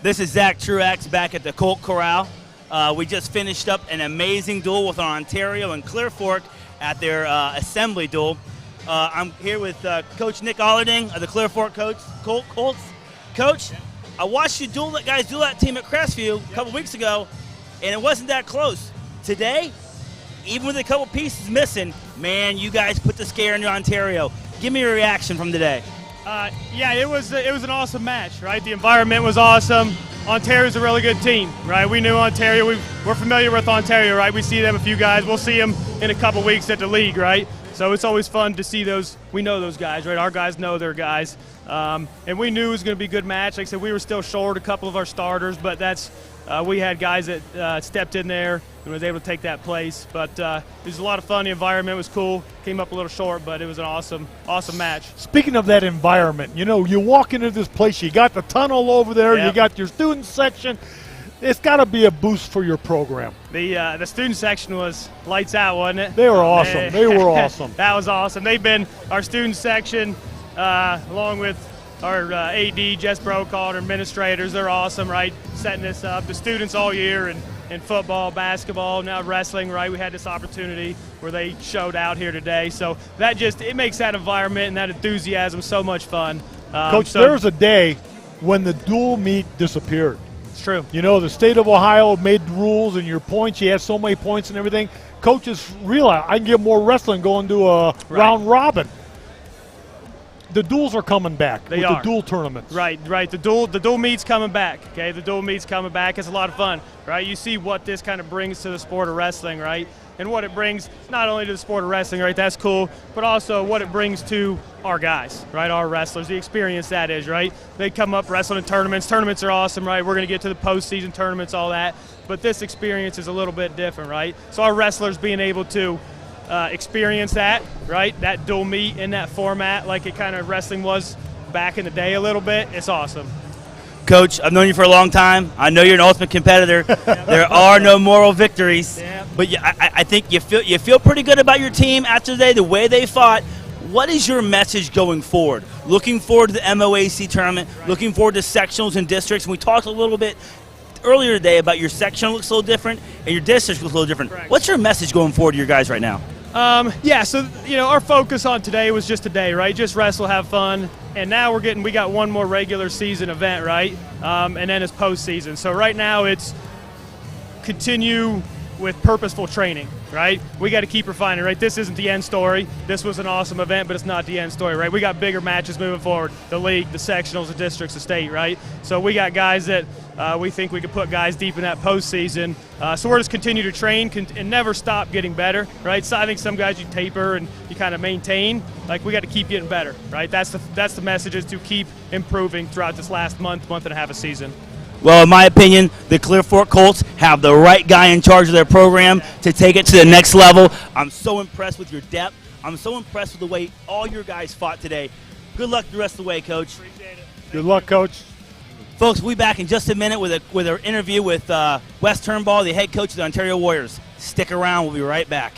This is Zack Truax back at the Colt Corral. We just finished up an amazing duel with our Ontario and Clear Fork at their assembly duel. I'm here with Coach Nick Allerding of the Clear Fork Colts. Coach, I watched you duel that team at Crestview a couple weeks ago, and it wasn't that close. Today, even with a couple pieces missing, man, you guys put the scare in your Ontario. Give me your reaction from today. Yeah, it was an awesome match, right? The environment was awesome. Ontario's a really good team, right? We knew Ontario. We're familiar with Ontario, right? We see them a few guys. We'll see them in a couple weeks at the league, right? So it's always fun to see those. We know those guys, right? Our guys know their guys. And we knew it was going to be a good match. Like I said, we were still short a couple of our starters, but we had guys that stepped in there and was able to take that place. But it was a lot of fun. The environment was cool. Came up a little short, but it was an awesome match. Speaking of that environment, you walk into this place, you got the tunnel over there, Yep. You got your student section. It's got to be a boost for your program. The student section was lights out, wasn't it? They were awesome. They were awesome. That was awesome. They've been our student section, along with our AD, Jess Brokaw, our administrators. They're awesome, right? Setting this up. The students all year in football, basketball, now wrestling, right? We had this opportunity where they showed out here today. So it makes that environment and that enthusiasm so much fun. Coach, there was a day when the dual meet disappeared. It's true. The state of Ohio made rules, and your points, you had so many points and everything. Coaches realized I can get more wrestling going to a round robin. The duels are coming back. They with are. the dual tournaments. Right. The dual meet's coming back. Okay, the dual meet's coming back. It's a lot of fun, right? You see what this kind of brings to the sport of wrestling, right? And what it brings not only to the sport of wrestling, right? That's cool, but also what it brings to our guys, right? Our wrestlers, the experience that is, right? They come up wrestling in tournaments. Tournaments are awesome, right? We're going to get to the postseason tournaments, all that. But this experience is a little bit different, right? So our wrestlers being able to experience that, right? That dual meet in that format, like it kind of wrestling was back in the day a little bit. It's awesome. Coach, I've known you for a long time. I know you're an ultimate competitor. There are no moral victories, but I think you feel pretty good about your team after today, the way they fought. What is your message going forward? Looking forward to the MOAC tournament, looking forward to sectionals and districts. And we talked a little bit earlier today about your section looks a little different and your district looks a little different. Correct. What's your message going forward to your guys right now? So our focus on today was just today, right? Just wrestle, have fun, and now we got one more regular season event, right? And then it's postseason. So right now it's continue with purposeful training, right? We got to keep refining, right? This isn't the end story. This was an awesome event, but it's not the end story, right? We got bigger matches moving forward, the league, the sectionals, the districts, the state, right? So we got guys that we think we could put guys deep in that postseason. So we're just continue to train and never stop getting better, right? So I think some guys you taper and you kind of maintain. Like we got to keep getting better, right? That's the message, is to keep improving throughout this last month and a half of season. Well, in my opinion, the Clear Fork Colts have the right guy in charge of their program to take it to the next level. I'm so impressed with your depth. I'm so impressed with the way all your guys fought today. Good luck the rest of the way, Coach. Appreciate it. Good luck, Coach. Folks, we'll be back in just a minute with our interview with Wes Turnbull, the head coach of the Ontario Warriors. Stick around. We'll be right back.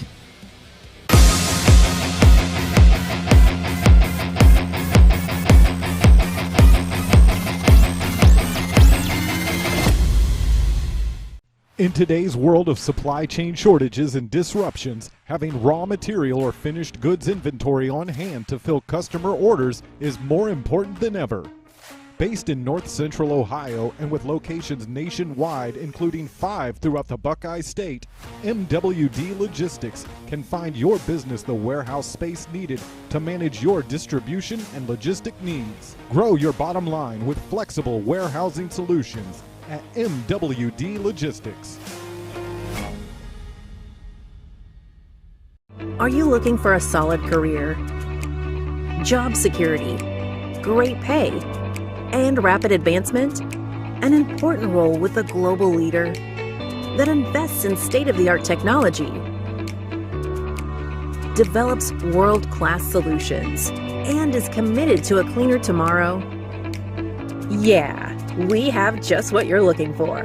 In today's world of supply chain shortages and disruptions, having raw material or finished goods inventory on hand to fill customer orders is more important than ever. Based in North Central Ohio and with locations nationwide, including 5 throughout the Buckeye State, MWD Logistics can find your business the warehouse space needed to manage your distribution and logistic needs. Grow your bottom line with flexible warehousing solutions at MWD Logistics. Are you looking for a solid career, job security, great pay, and rapid advancement? An important role with a global leader that invests in state-of-the-art technology, develops world-class solutions, and is committed to a cleaner tomorrow? Yeah, we have just what you're looking for.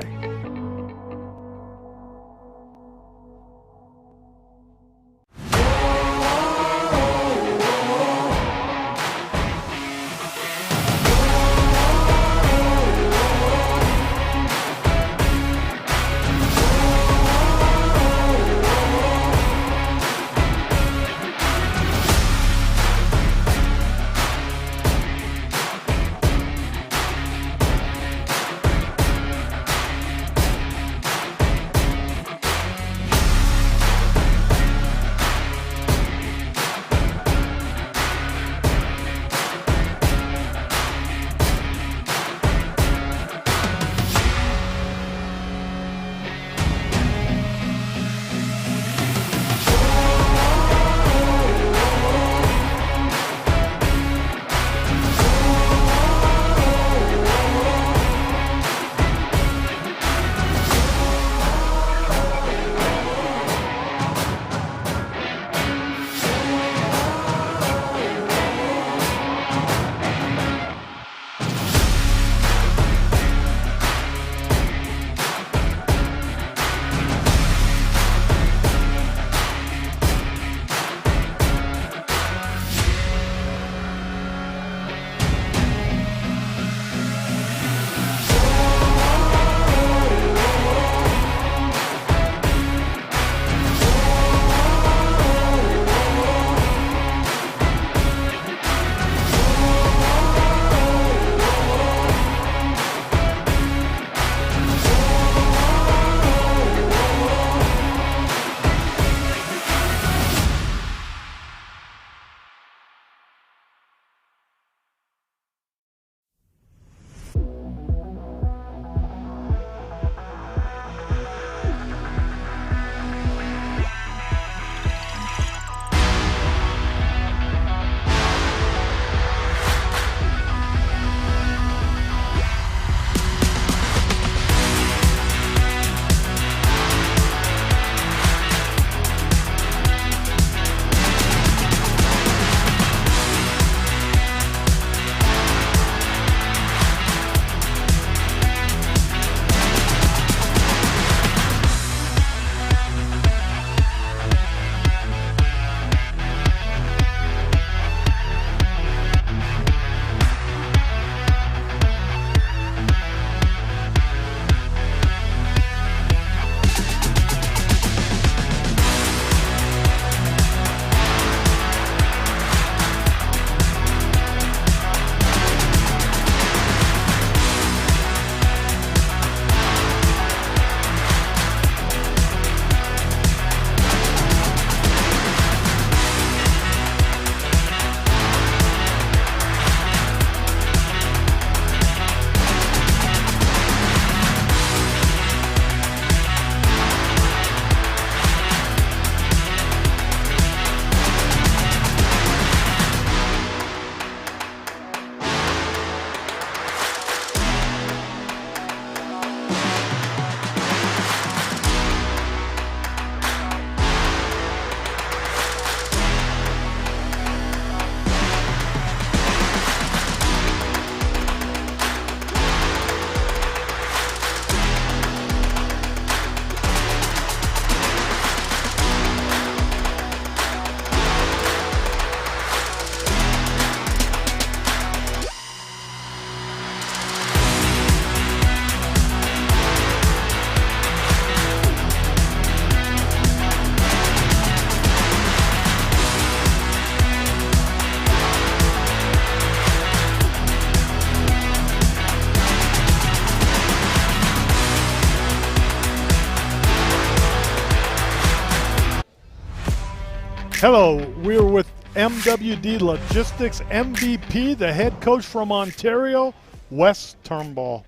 Hello, we're with MWD Logistics MVP, the head coach from Ontario, Wes Turnbull.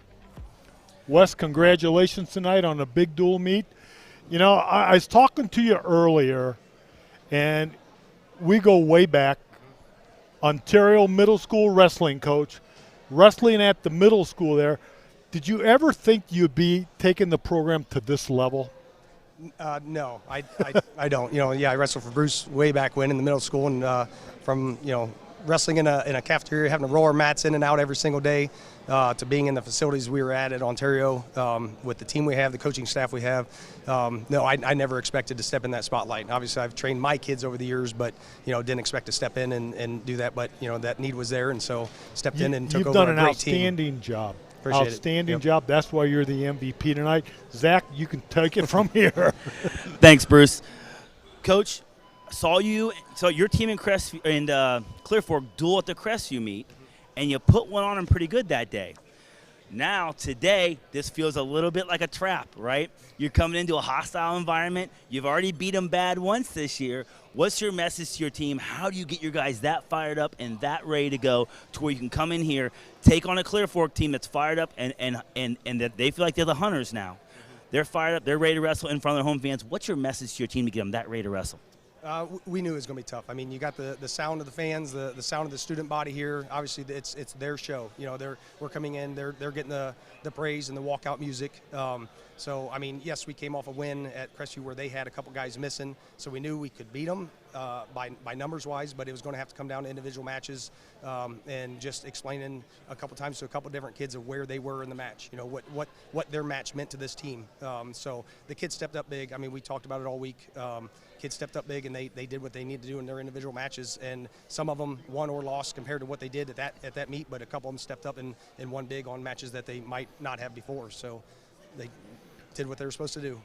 Wes, congratulations tonight on a big dual meet. You know, I was talking to you earlier, and we go way back. Ontario middle school wrestling coach, wrestling at the middle school there. Did you ever think you'd be taking the program to this level? No, I don't. You know, yeah, I wrestled for Bruce way back when in the middle school, and from, you know, wrestling in a cafeteria, having to roll our mats in and out every single day, to being in the facilities we were at Ontario, with the team we have, the coaching staff we have. No, I never expected to step in that spotlight. Obviously, I've trained my kids over the years, but, you know, didn't expect to step in and do that. But, you know, that need was there, and so stepped in and took over a great team. You've done an outstanding job. Appreciate outstanding it. Yep. job. That's why you're the MVP tonight. Zach, you can take it from here. Thanks, Bruce. Coach, saw your team in Clear Fork duel at the Crestview meet, and you put one on them pretty good that day. Now, today, this feels a little bit like a trap, right? You're coming into a hostile environment. You've already beat them bad once this year. What's your message to your team? How do you get your guys that fired up and that ready to go to where you can come in here, take on a Clear Fork team that's fired up and that they feel like they're the hunters now? They're fired up. They're ready to wrestle in front of their home fans. What's your message to your team to get them that ready to wrestle? We knew it was going to be tough. I mean, you got the sound of the fans, the sound of the student body here. Obviously, it's their show. You know, we're coming in. They're getting the praise and the walkout music. So, I mean, yes, we came off a win at Crestview where they had a couple guys missing, so we knew we could beat them by numbers-wise, but it was going to have to come down to individual matches and just explaining a couple times to a couple different kids of where they were in the match, you know, what their match meant to this team. So the kids stepped up big. I mean, we talked about it all week. Kids stepped up big, and they did what they needed to do in their individual matches, and some of them won or lost compared to what they did at that meet, but a couple of them stepped up and won big on matches that they might not have before. So they did what they were supposed to do.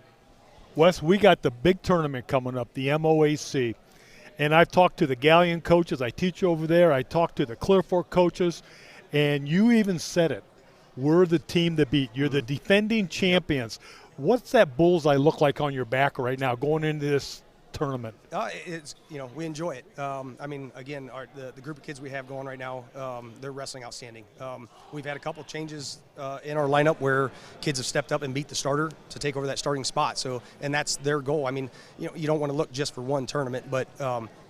Wes, we got the big tournament coming up, the MOAC. And I've talked to the Galleon coaches. I teach over there. I talked to the Clear Fork coaches. And you even said it. We're the team to beat. You're the defending champions. What's that bullseye look like on your back right now going into this tournament? It's, you know, we enjoy it. I mean, again, the group of kids we have going right now, they're wrestling outstanding. We've had a couple changes in our lineup where kids have stepped up and beat the starter to take over that starting spot. So, and that's their goal. I mean, you know, you don't want to look just for one tournament, but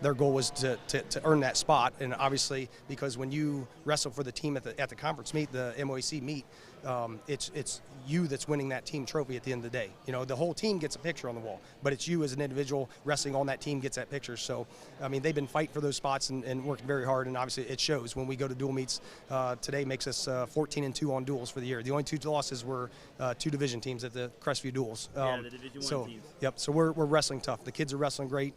their goal was to earn that spot. And obviously, because when you wrestle for the team at the conference meet, the MOAC meet, it's you that's winning that team trophy at the end of the day. You know, the whole team gets a picture on the wall, but it's you as an individual wrestling on that team gets that picture. So, I mean, they've been fighting for those spots and working very hard, and obviously it shows when we go to dual meets. Today makes us 14-2 on duels for the year. The only two losses were two division teams at the Crestview duels. The Division I teams. Yep. So we're wrestling tough. The kids are wrestling great.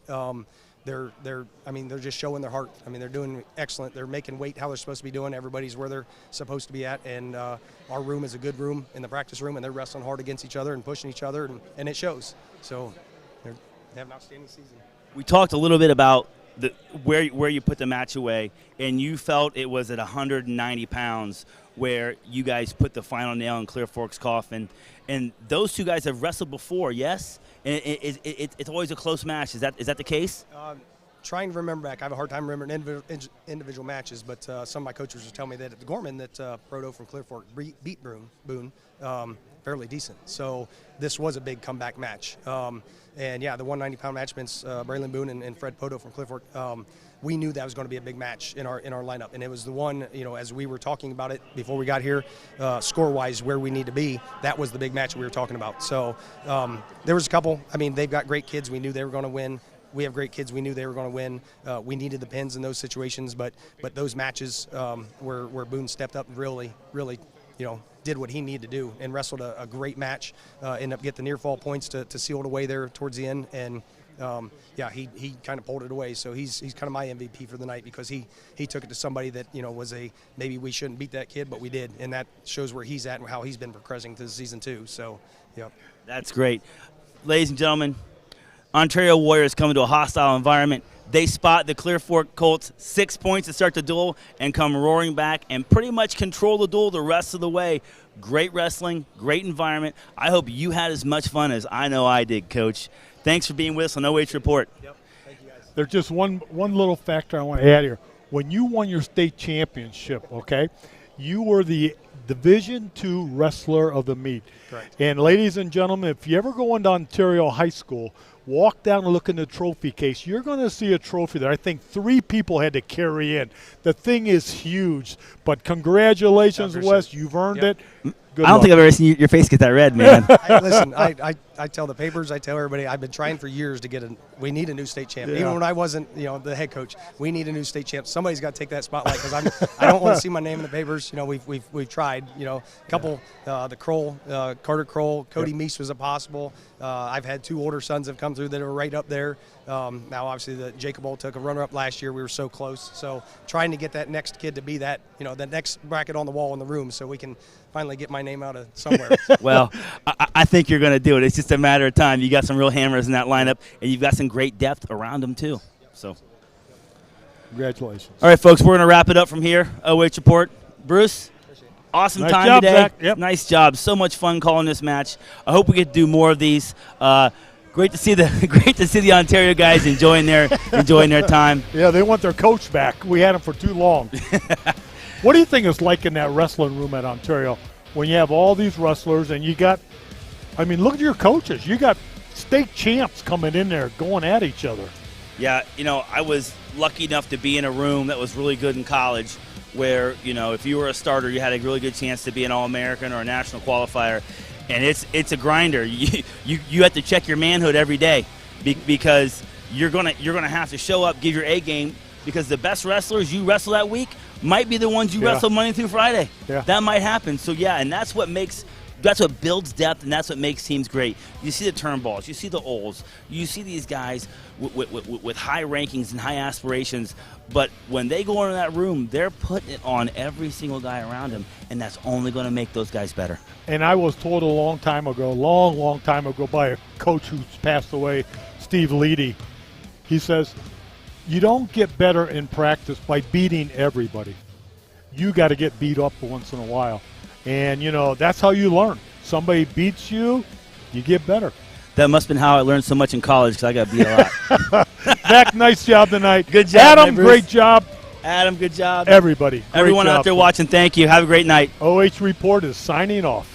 They're just showing their heart. I mean, they're doing excellent. They're making weight how they're supposed to be doing. Everybody's where they're supposed to be at, and our room is a good room in the practice room, and they're wrestling hard against each other and pushing each other, and it shows. So they have an outstanding season. We talked a little bit about where you put the match away, and you felt it was at 190 pounds where you guys put the final nail in Clear Fork's coffin. And those two guys have wrestled before, yes? And it's always a close match. Is that the case? Trying to remember back. I have a hard time remembering individual matches, but some of my coaches were telling me that at the Gorman that Proto from Clear Fork beat Boone fairly decent. So this was a big comeback match. And yeah, the 190-pound match against Braylon Boone and Fred Poto from Clear Fork. We knew that was going to be a big match in our lineup, and it was the one, you know, as we were talking about it before we got here, score-wise where we need to be. That was the big match we were talking about. So there was a couple. I mean, they've got great kids. We knew they were going to win. We have great kids. We knew they were going to win. We needed the pins in those situations, but those matches where Boone stepped up and really, you know, did what he needed to do and wrestled a great match. Ended up getting the near fall points to seal it away there towards the end, and yeah, he kind of pulled it away. So he's kind of my MVP for the night because he took it to somebody that, you know, was maybe we shouldn't beat that kid, but we did, and that shows where he's at and how he's been progressing through season 2. So, yeah, that's great, ladies and gentlemen. Ontario Warriors come into a hostile environment. They spot the Clear Fork Colts 6 points to start the duel and come roaring back and pretty much control the duel the rest of the way. Great wrestling, great environment. I hope you had as much fun as I know I did, Coach. Thanks for being with us on OH Report. Yep. Thank you, guys. There's just one little factor I want to add here. When you won your state championship, okay, you were the Division II Wrestler of the Meet. Correct. And ladies and gentlemen, if you ever go into Ontario High School, walk down and look in the trophy case. You're going to see a trophy that I think 3 people had to carry in. The thing is huge. But congratulations, Wes. You've earned it. Good I don't luck. think I've ever seen your face get that red, man. Listen, I tell the papers, I tell everybody, I've been trying for years to get we need a new state champ. Yeah. Even when I wasn't, the head coach, we need a new state champ. Somebody's got to take that spotlight because I don't want to see my name in the papers. We've tried. A couple, the Kroll, Carter Kroll, Cody Meese was impossible. I've had 2 older sons have come through that are right up there. Now, obviously, the Jacob Old took a runner-up last year. We were so close. So trying to get that next kid to be that, the next bracket on the wall in the room so we can finally get my name out of somewhere. Well, I think you're going to do it. It's just a matter of time. You got some real hammers in that lineup, and you've got some great depth around them, too. So, congratulations. All right, folks, we're going to wrap it up from here. OH Report. Bruce, awesome Nice time job, today. Zach. Yep. Nice job. So much fun calling this match. I hope we get to do more of these. Great to see the Ontario guys enjoying their time. Yeah, they want their coach back. We had him for too long. What do you think it's like in that wrestling room at Ontario when you have all these wrestlers and you got, look at your coaches. You got state champs coming in there going at each other. Yeah, I was lucky enough to be in a room that was really good in college where, if you were a starter, you had a really good chance to be an All-American or a national qualifier. And it's a grinder. You have to check your manhood every day because you're gonna have to show up, give your A game, because the best wrestlers you wrestle that week might be the ones you wrestle Monday through Friday. Yeah. That might happen. So and that's what builds depth, and that's what makes teams great. You see the turnballs, you see the Ols, you see these guys with high rankings and high aspirations, but when they go into that room, they're putting it on every single guy around them, and that's only going to make those guys better. And I was told a long time ago by a coach who's passed away, Steve Leedy. He says, you don't get better in practice by beating everybody. You got to get beat up once in a while. And, that's how you learn. Somebody beats you, you get better. That must have been how I learned so much in college because I got beat a lot. Zach, nice job tonight. Good job, Adam, great job. Adam, good job. Everybody. Everyone great out job. there watching, thank you. Have a great night. OH Report is signing off.